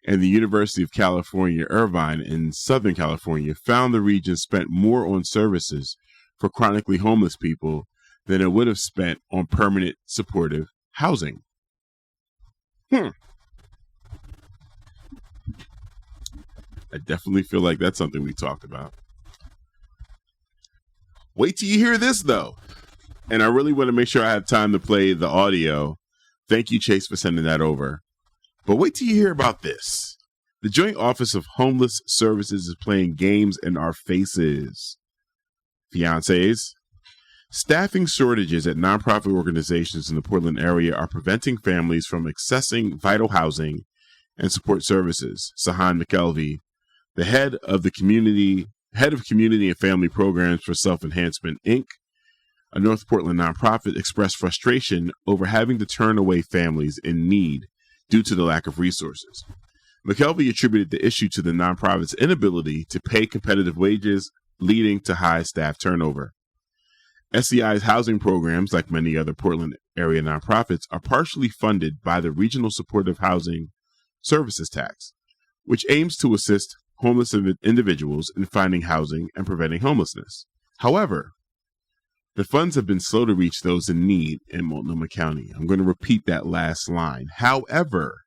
and the University of California, Irvine in Southern California found the region spent more on services for chronically homeless people than it would have spent on permanent supportive housing. I definitely feel like that's something we talk about. Wait till you hear this, though. And I really want to make sure I have time to play the audio. Thank you, Chase, for sending that over. But wait till you hear about this. The Joint Office of Homeless Services is playing games in our faces. Fiancés. Staffing shortages at nonprofit organizations in the Portland area are preventing families from accessing vital housing and support services. Sahan McKelvey, the head of Community and Family Programs for Self-Enhancement, Inc., a North Portland nonprofit, expressed frustration over having to turn away families in need due to the lack of resources. McKelvey attributed the issue to the nonprofit's inability to pay competitive wages, leading to high staff turnover. SEI's housing programs, like many other Portland area nonprofits, are partially funded by the Regional Supportive Housing Services Tax, which aims to assist homeless individuals in finding housing and preventing homelessness. However, the funds have been slow to reach those in need in Multnomah County. I'm going to repeat that last line. However,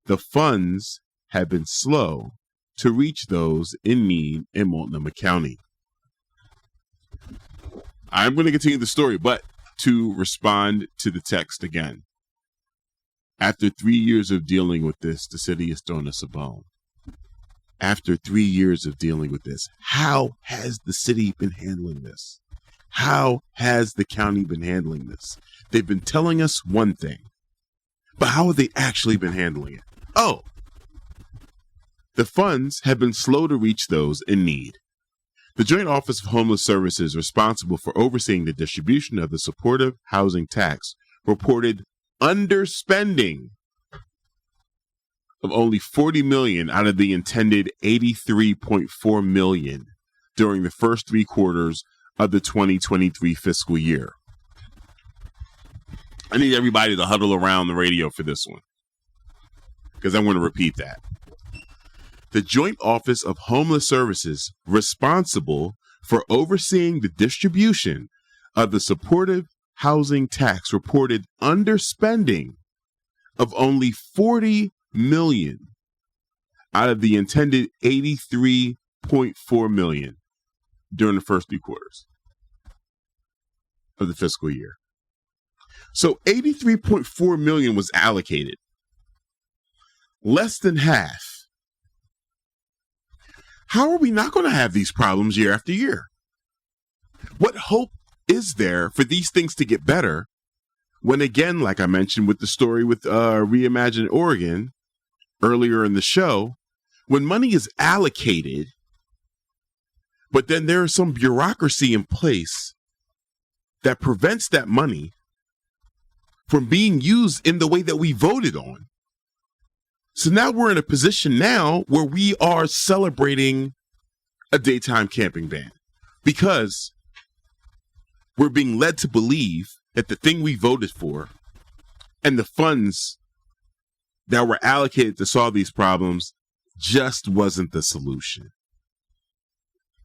the funds have been slow to reach those in need in Multnomah County. I'm going to continue the story, but to respond to the text again. After 3 years of dealing with this, the city is throwing us a bone. After 3 years of dealing with this, how has the city been handling this? How has the county been handling this? They've been telling us one thing, but how have they actually been handling it? Oh, the funds have been slow to reach those in need. The Joint Office of Homeless Services, responsible for overseeing the distribution of the supportive housing tax, reported underspending of only $40 million out of the intended $83.4 million during the first 3 quarters of the 2023 fiscal year. I need everybody to huddle around the radio for this one, because I want to repeat that. The Joint Office of Homeless Services, responsible for overseeing the distribution of the supportive housing tax, reported underspending of only $40 million out of the intended $83.4 million during the first 3 quarters of the fiscal year. So $83.4 million was allocated. Less than half. How are we not going to have these problems year after year? What hope is there for these things to get better when, again, like I mentioned with the story with Reimagine Oregon earlier in the show, when money is allocated, but then there is some bureaucracy in place that prevents that money from being used in the way that we voted on. So now we're in a position now where we are celebrating a daytime camping ban because we're being led to believe that the thing we voted for and the funds that were allocated to solve these problems just wasn't the solution.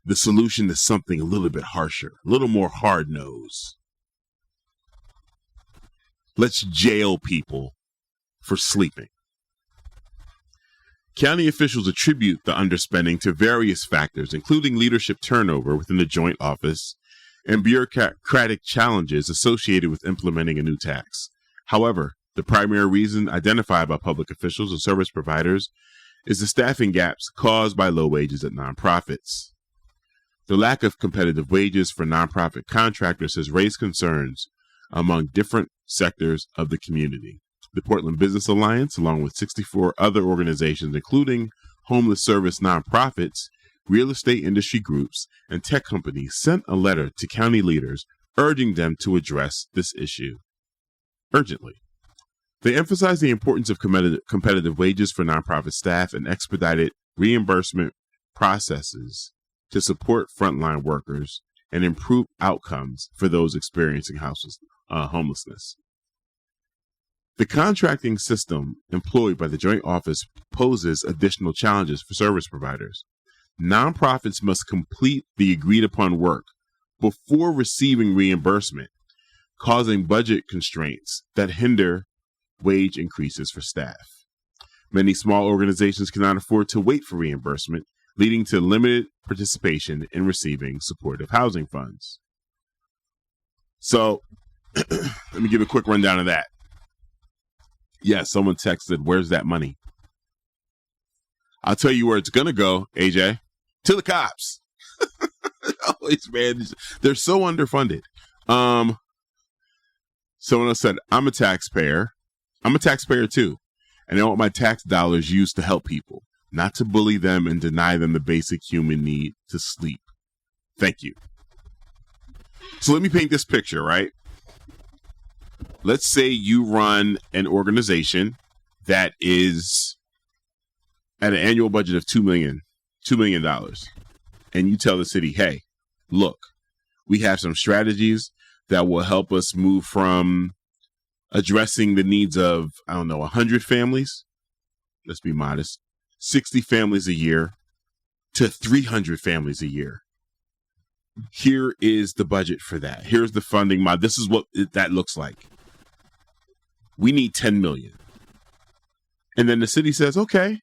The solution is something a little bit harsher, a little more hard-nosed. Let's jail people for sleeping. County officials attribute the underspending to various factors, including leadership turnover within the joint office and bureaucratic challenges associated with implementing a new tax. However, the primary reason identified by public officials and service providers is the staffing gaps caused by low wages at nonprofits. The lack of competitive wages for nonprofit contractors has raised concerns among different sectors of the community. The Portland Business Alliance, along with 64 other organizations, including homeless service nonprofits, real estate industry groups, and tech companies, sent a letter to county leaders urging them to address this issue urgently. They emphasized the importance of competitive wages for nonprofit staff and expedited reimbursement processes to support frontline workers and improve outcomes for those experiencing homelessness. The contracting system employed by the Joint Office poses additional challenges for service providers. Nonprofits must complete the agreed upon work before receiving reimbursement, causing budget constraints that hinder wage increases for staff. Many small organizations cannot afford to wait for reimbursement, leading to limited participation in receiving supportive housing funds. So let me give a quick rundown of that. Yes, someone texted, where's that money? I'll tell you where it's going to go, AJ. To the cops. Always, man. They're so underfunded. Someone else said, I'm a taxpayer. I'm a taxpayer too. And I want my tax dollars used to help people, not to bully them and deny them the basic human need to sleep. Thank you. So let me paint this picture, right? Let's say you run an organization that is at an annual budget of $2 million, and you tell the city, hey, look, we have some strategies that will help us move from addressing the needs of, 100 families, let's be modest, 60 families a year to 300 families a year. Here is the budget for that. Here's the funding model. This is what that looks like. We need 10 million. And then the city says, okay,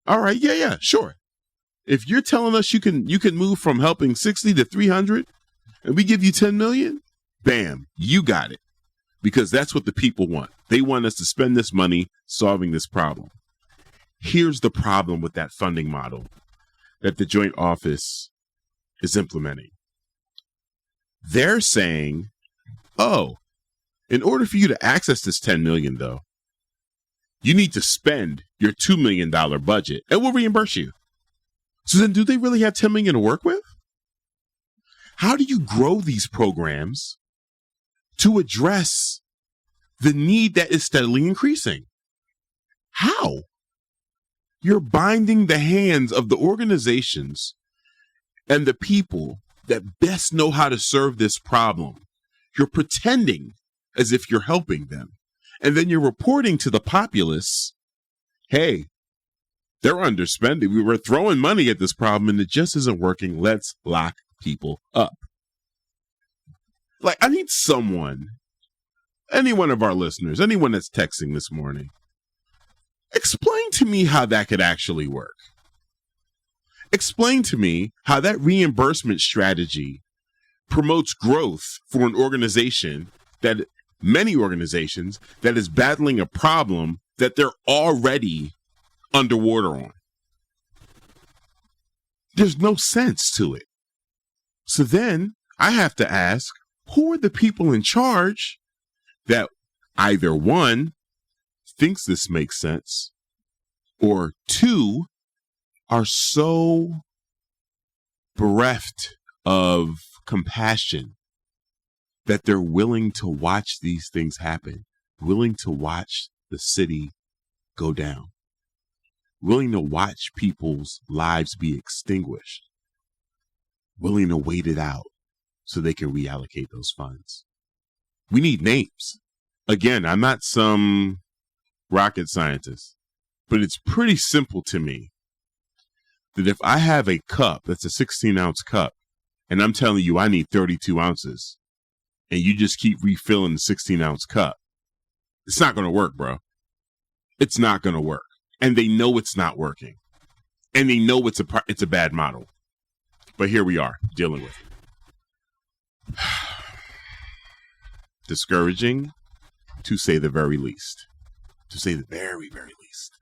all right, yeah, sure. If you're telling us you can move from helping 60 to 300 and we give you 10 million, bam, you got it. Because that's what the people want. They want us to spend this money solving this problem. Here's the problem with that funding model that the Joint Office is implementing. They're saying, in order for you to access this 10 million, though, you need to spend your $2 million budget and we'll reimburse you. So then do they really have 10 million to work with? How do you grow these programs to address the need that is steadily increasing? How? You're binding the hands of the organizations and the people that best know how to serve this problem. You're pretending as if you're helping them. And then you're reporting to the populace, hey, they're underspending. We were throwing money at this problem and it just isn't working. Let's lock people up. Like, I need someone, any one of our listeners, anyone that's texting this morning, explain to me how that could actually work. Explain to me how that reimbursement strategy promotes growth for an organization many organizations that is battling a problem that they're already underwater on. There's no sense to it. So then I have to ask, who are the people in charge that either one, thinks this makes sense, or two, are so bereft of compassion that they're willing to watch these things happen, willing to watch the city go down, willing to watch people's lives be extinguished, willing to wait it out so they can reallocate those funds. We need names. Again, I'm not some rocket scientist, but it's pretty simple to me that if I have a cup that's a 16-ounce cup and I'm telling you I need 32 ounces and you just keep refilling the 16-ounce cup, it's not going to work, bro. It's not going to work. And they know it's not working. And they know it's a bad model. But here we are dealing with it. Discouraging, to say the very least. To say the very, very least.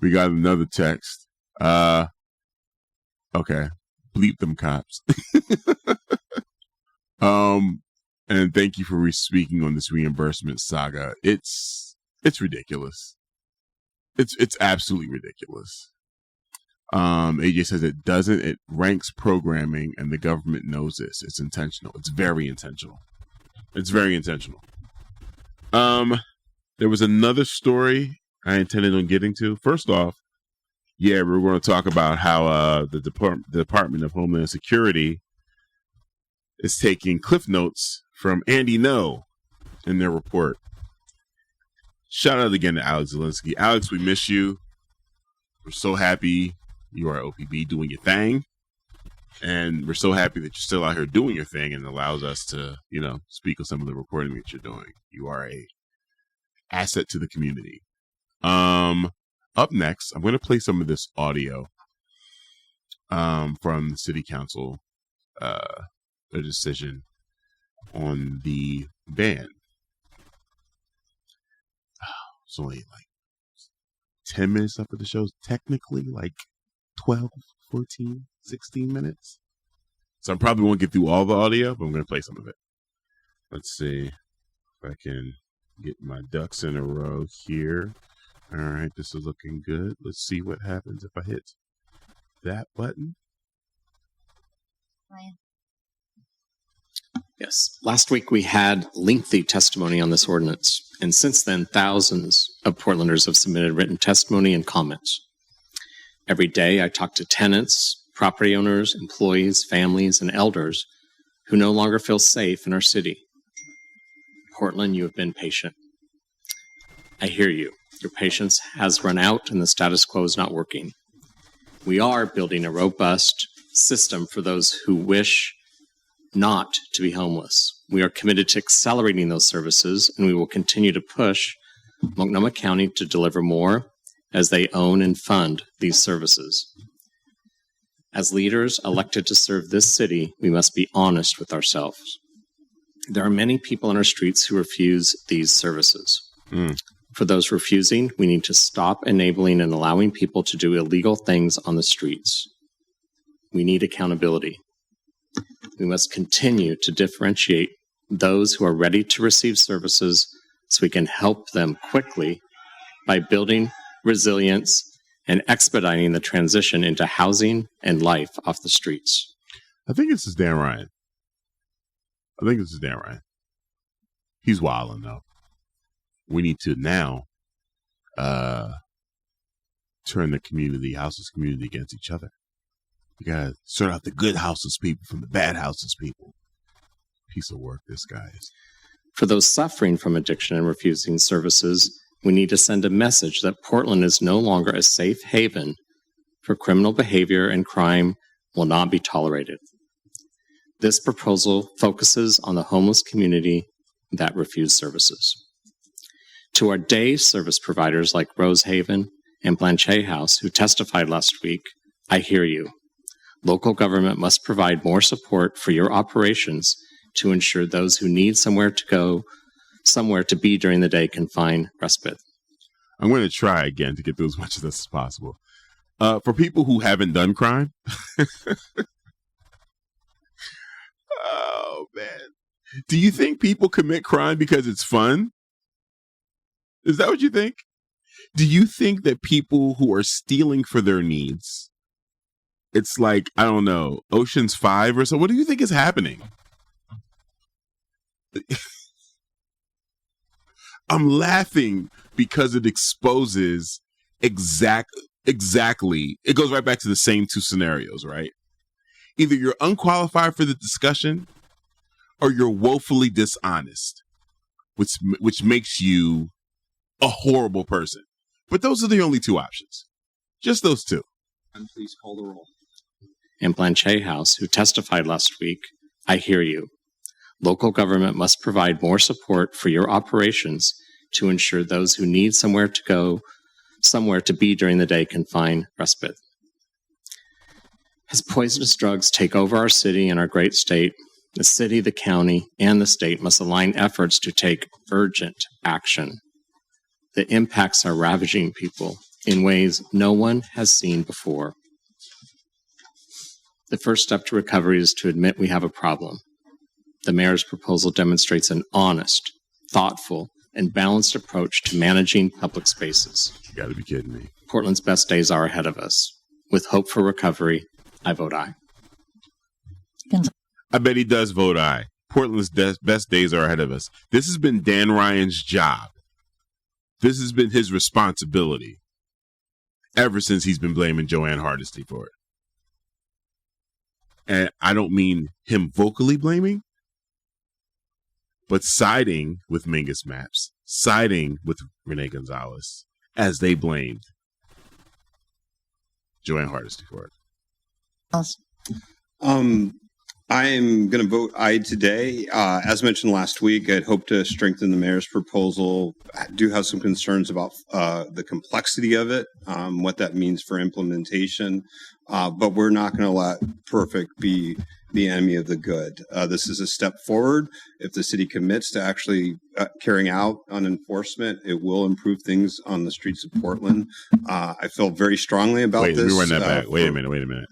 We got another text. Okay. Bleep them cops. And thank you for speaking on this reimbursement saga. It's ridiculous. It's absolutely ridiculous. AJ says it ranks programming and the government knows this. It's intentional. It's very intentional. There was another story I intended on getting to. First off, we're going to talk about how the Department of Homeland Security is taking cliff notes from Andy No in their report. Shout out again to Alex Zelinski. Alex, we miss you. We're so happy you are at OPB doing your thing. And we're so happy that you're still out here doing your thing, and allows us to, speak of some of the reporting that you're doing. You are a asset to the community. Up next, I'm going to play some of this audio from the city council, their decision on the ban. It's only like 10 minutes left of the show. Technically like 12, 14, 16 minutes. So I probably won't get through all the audio, but I'm going to play some of it. Let's see if I can get my ducks in a row here. All right, this is looking good. Let's see what happens if I hit that button. Yes. Last week we had lengthy testimony on this ordinance, and since then thousands of Portlanders have submitted written testimony and comments. Every day I talk to tenants, property owners, employees, families, and elders who no longer feel safe in our city. Portland, you have been patient. I hear you. Your patience has run out and the status quo is not working. We are building a robust system for those who wish not to be homeless. We are committed to accelerating those services, and we will continue to push Multnomah County to deliver more as they own and fund these services. As leaders elected to serve this city, we must be honest with ourselves. There are many people in our streets who refuse these services. For those refusing, we need to stop enabling and allowing people to do illegal things on the streets. We need accountability. We must continue to differentiate those who are ready to receive services so we can help them quickly by building resilience and expediting the transition into housing and life off the streets. I think this is Dan Ryan. He's wilding though. We need to now turn the community, houseless community, against each other. You gotta sort out the good houseless people from the bad houseless people. Piece of work this guy is. For those suffering from addiction and refusing services, we need to send a message that Portland is no longer a safe haven for criminal behavior, and crime will not be tolerated. This proposal focuses on the homeless community that refuse services. To our day service providers like Rosehaven and Blanchet House, who testified last week, I hear you. Local government must provide more support for your operations to ensure those who need somewhere to go, somewhere to be during the day can find respite. I'm going to try again to get through as much of this as possible. For people who haven't done crime, oh man, do you think people commit crime because it's fun? Is that what you think? Do you think that people who are stealing for their needs, it's like, I don't know, Ocean's 5 or so? What do you think is happening? I'm laughing because it exposes exactly. It goes right back to the same two scenarios, right? Either you're unqualified for the discussion or you're woefully dishonest, which makes you a horrible person. But those are the only two options. Just those two. And please call the roll. And Blanchet House, who testified last week, I hear you. Local government must provide more support for your operations to ensure those who need somewhere to go, somewhere to be during the day can find respite. As poisonous drugs take over our city and our great state, the city, the county, and the state must align efforts to take urgent action. The impacts are ravaging people in ways no one has seen before. The first step to recovery is to admit we have a problem. The mayor's proposal demonstrates an honest, thoughtful, and balanced approach to managing public spaces. You gotta be kidding me. Portland's best days are ahead of us. With hope for recovery, I vote aye. I bet he does vote aye. Portland's best days are ahead of us. This has been Dan Ryan's job. This has been his responsibility ever since he's been blaming Joanne Hardesty for it. And I don't mean him vocally blaming, but siding with Mingus Maps, siding with Renee Gonzalez as they blamed Joanne Hardesty for it. I'm going to vote aye today. As mentioned last week, I'd hope to strengthen the mayor's proposal. I do have some concerns about the complexity of it, what that means for implementation, but we're not going to let perfect be the enemy of the good. This is a step forward. If the city commits to actually carrying out on enforcement, it will improve things on the streets of Portland. I feel very strongly about this. Wait, let me run that back. Wait a minute.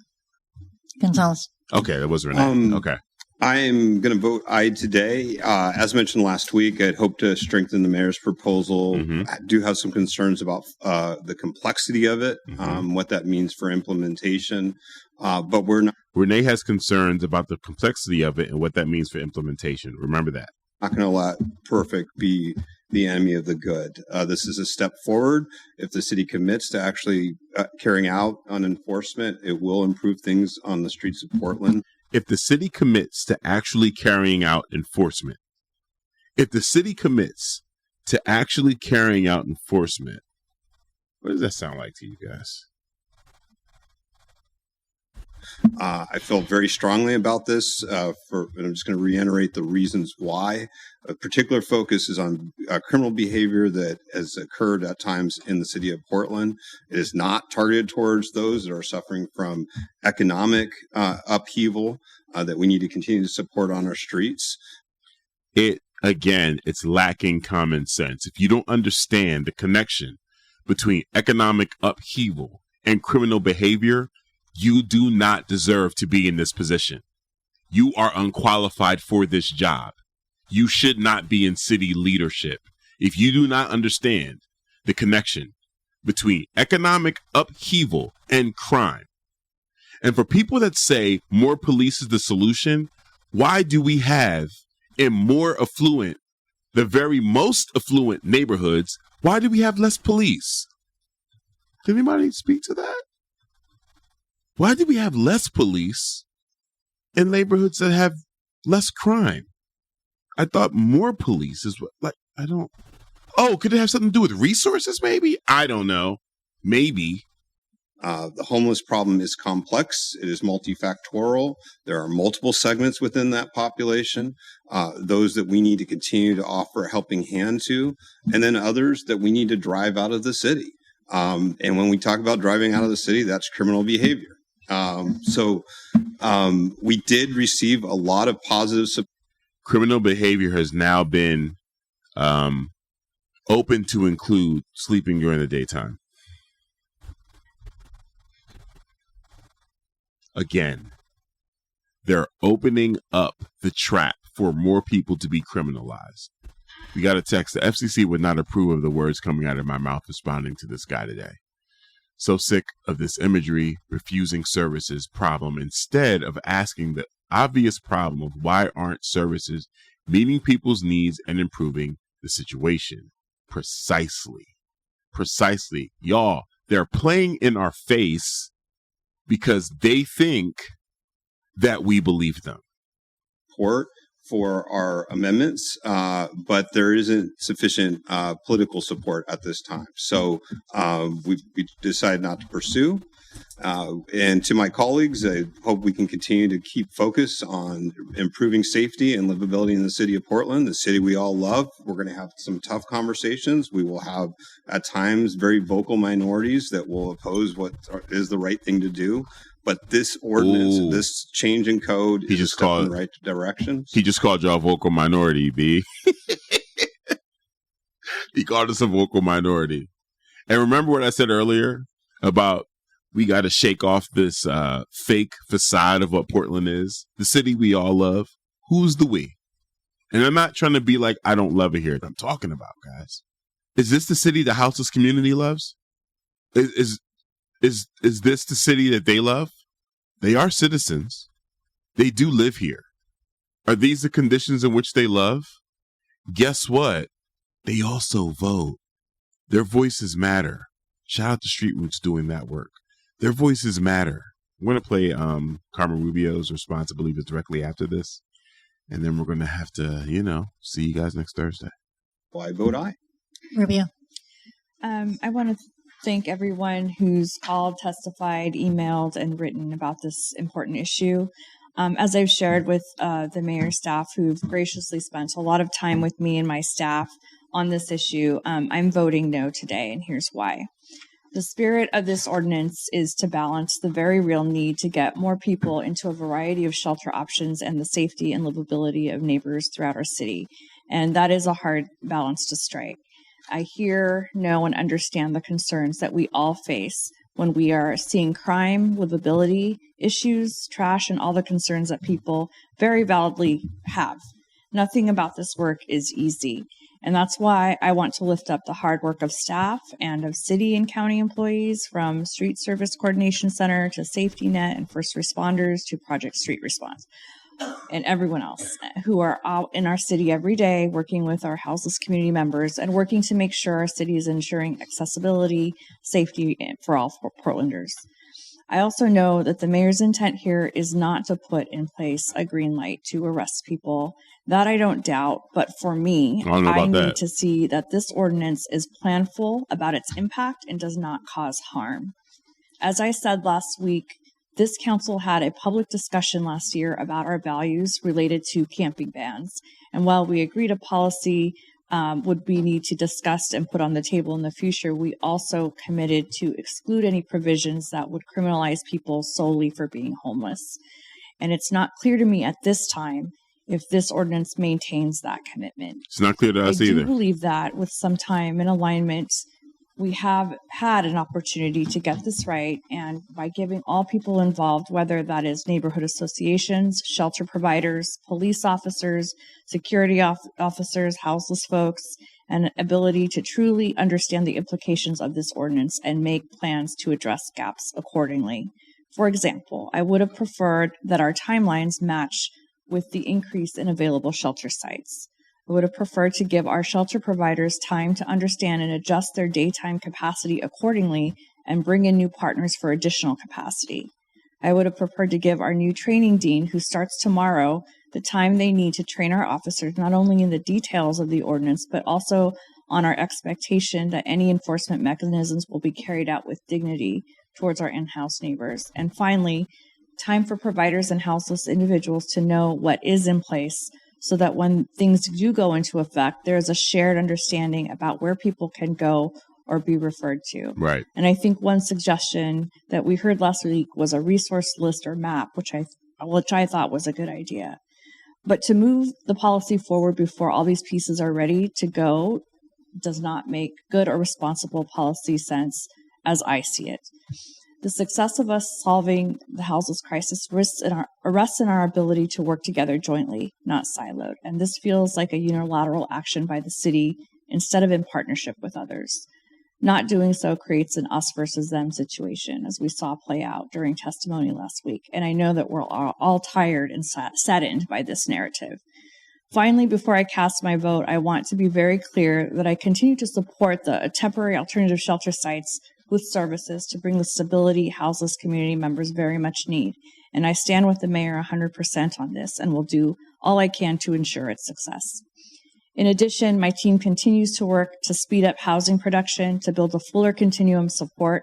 Gonzalez. Okay, that was Renee. Okay. I'm going to vote aye today. As mentioned last week, I'd hope to strengthen the mayor's proposal. I do have some concerns about the complexity of it, what that means for implementation, but we're not. Renee has concerns about the complexity of it and what that means for implementation. Remember that. Not going to let perfect be the enemy of the good. This is a step forward. If the city commits to actually carrying out on enforcement, it will improve things on the streets of Portland. If the city commits to actually carrying out enforcement, what does that sound like to you guys? I feel very strongly about this, and I'm just going to reiterate the reasons why. A particular focus is on criminal behavior that has occurred at times in the city of Portland. It is not targeted towards those that are suffering from economic upheaval that we need to continue to support on our streets. It's lacking common sense. If you don't understand the connection between economic upheaval and criminal behavior, you do not deserve to be in this position. You are unqualified for this job. You should not be in city leadership if you do not understand the connection between economic upheaval and crime. And for people that say more police is the solution, why do we have in more affluent, the very most affluent neighborhoods, why do we have less police? Can anybody speak to that? Why do we have less police in neighborhoods that have less crime? I thought more police is what, could it have something to do with resources maybe? I don't know. Maybe. The homeless problem is complex. It is multifactorial. There are multiple segments within that population, those that we need to continue to offer a helping hand to, and then others that we need to drive out of the city. And when we talk about driving out of the city, that's criminal behavior. So we did receive a lot of positive support. Criminal behavior has now been open to include sleeping during the daytime. Again, they're opening up the trap for more people to be criminalized. We got a text. The FCC would not approve of the words coming out of my mouth responding to this guy today. So sick of this imagery, refusing services problem instead of asking the obvious problem of why aren't services meeting people's needs and improving the situation. Precisely. Y'all, they're playing in our face because they think that we believe them. Support for our amendments, but there isn't sufficient political support at this time. So we decided not to pursue. And to my colleagues, I hope we can continue to keep focus on improving safety and livability in the city of Portland, the city we all love. We're going to have some tough conversations. We will have, at times, very vocal minorities that will oppose what is the right thing to do. But this ordinance, this change in code is a step in the right direction. He just called y'all vocal minority, B. He called us a vocal minority. And remember what I said earlier about we got to shake off this fake facade of what Portland is, the city we all love. Who's the we? And I'm not trying to be like, I don't love it here. I'm talking about, guys. Is this the city the Houseless community loves? Is this the city that they love? They are citizens. They do live here. Are these the conditions in which they love? Guess what? They also vote. Their voices matter. Shout out to Street Roots doing that work. Their voices matter. I'm going to play Carmen Rubio's response, I believe, is directly after this. And then we're going to have to, see you guys next Thursday. Well, I vote aye. Rubio. I want to thank everyone who's called, testified, emailed, and written about this important issue. As I've shared with the mayor's staff, who've graciously spent a lot of time with me and my staff on this issue, I'm voting no today, and here's why. The spirit of this ordinance is to balance the very real need to get more people into a variety of shelter options and the safety and livability of neighbors throughout our city. And that is a hard balance to strike. I hear, know, and understand the concerns that we all face when we are seeing crime, livability issues, trash, and all the concerns that people very validly have. Nothing about this work is easy. And that's why I want to lift up the hard work of staff and of city and county employees, from Street Service Coordination Center to Safety Net and first responders to Project Street Response, and everyone else who are out in our city every day working with our houseless community members and working to make sure our city is ensuring accessibility, safety for all Portlanders. I also know that the mayor's intent here is not to put in place a green light to arrest people. That I don't doubt, but for me, I need to see that this ordinance is planful about its impact and does not cause harm. As I said last week, this council had a public discussion last year about our values related to camping bans. And while we agreed a policy would be need to discuss and put on the table in the future, we also committed to exclude any provisions that would criminalize people solely for being homeless. And it's not clear to me at this time if this ordinance maintains that commitment. It's not clear to us either. I do believe that with some time and alignment, we have had an opportunity to get this right, and by giving all people involved, whether that is neighborhood associations, shelter providers, police officers, security officers, houseless folks, an ability to truly understand the implications of this ordinance and make plans to address gaps accordingly. For example, I would have preferred that our timelines match with the increase in available shelter sites. I would have preferred to give our shelter providers time to understand and adjust their daytime capacity accordingly and bring in new partners for additional capacity. I would have preferred to give our new training dean, who starts tomorrow, the time they need to train our officers not only in the details of the ordinance, but also on our expectation that any enforcement mechanisms will be carried out with dignity towards our in-house neighbors. And finally, time for providers and houseless individuals to know what is in place, so that when things do go into effect, there is a shared understanding about where people can go or be referred to. Right. And I think one suggestion that we heard last week was a resource list or map, which I thought was a good idea. But to move the policy forward before all these pieces are ready to go does not make good or responsible policy sense as I see it. The success of us solving the houseless crisis rests in our ability to work together jointly, not siloed. And this feels like a unilateral action by the city instead of in partnership with others. Not doing so creates an us versus them situation, as we saw play out during testimony last week. And I know that we're all tired and saddened by this narrative. Finally, before I cast my vote, I want to be very clear that I continue to support the temporary alternative shelter sites with services to bring the stability houseless community members very much need. And I stand with the mayor 100% on this and will do all I can to ensure its success. In addition, my team continues to work to speed up housing production, to build a fuller continuum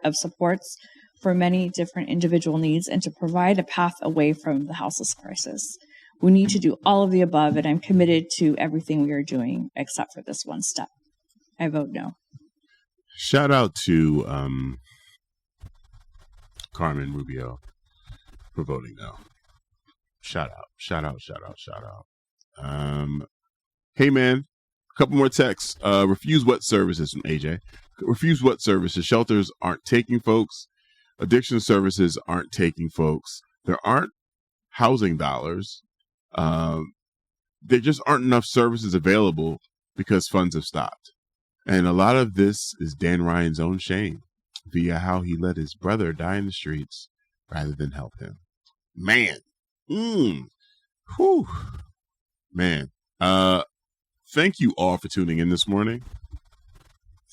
of supports for many different individual needs, and to provide a path away from the houseless crisis. We need to do all of the above, and I'm committed to everything we are doing except for this one step. I vote no. Shout out to Carmen Rubio for voting no. Shout out. Hey man, a couple more texts. Refuse what services from AJ. Refuse what services? Shelters aren't taking folks. Addiction services aren't taking folks. There aren't housing dollars. There just aren't enough services available because funds have stopped. And a lot of this is Dan Ryan's own shame via how he let his brother die in the streets rather than help him. Man. Whew. Man. Thank you all for tuning in this morning.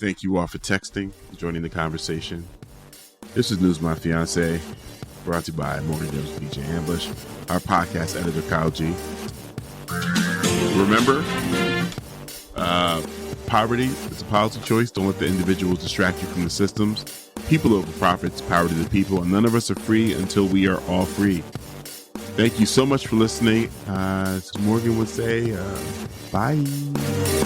Thank you all for texting, joining the conversation. This is News My Fiancé, brought to you by Morgan Jones DJ Ambush, our podcast editor, Kyle G. Remember, poverty is a policy choice. Don't let the individuals distract you from the systems. People over profits, power to the people, and none of us are free until we are all free. Thank you so much for listening. As Morgan would say, bye.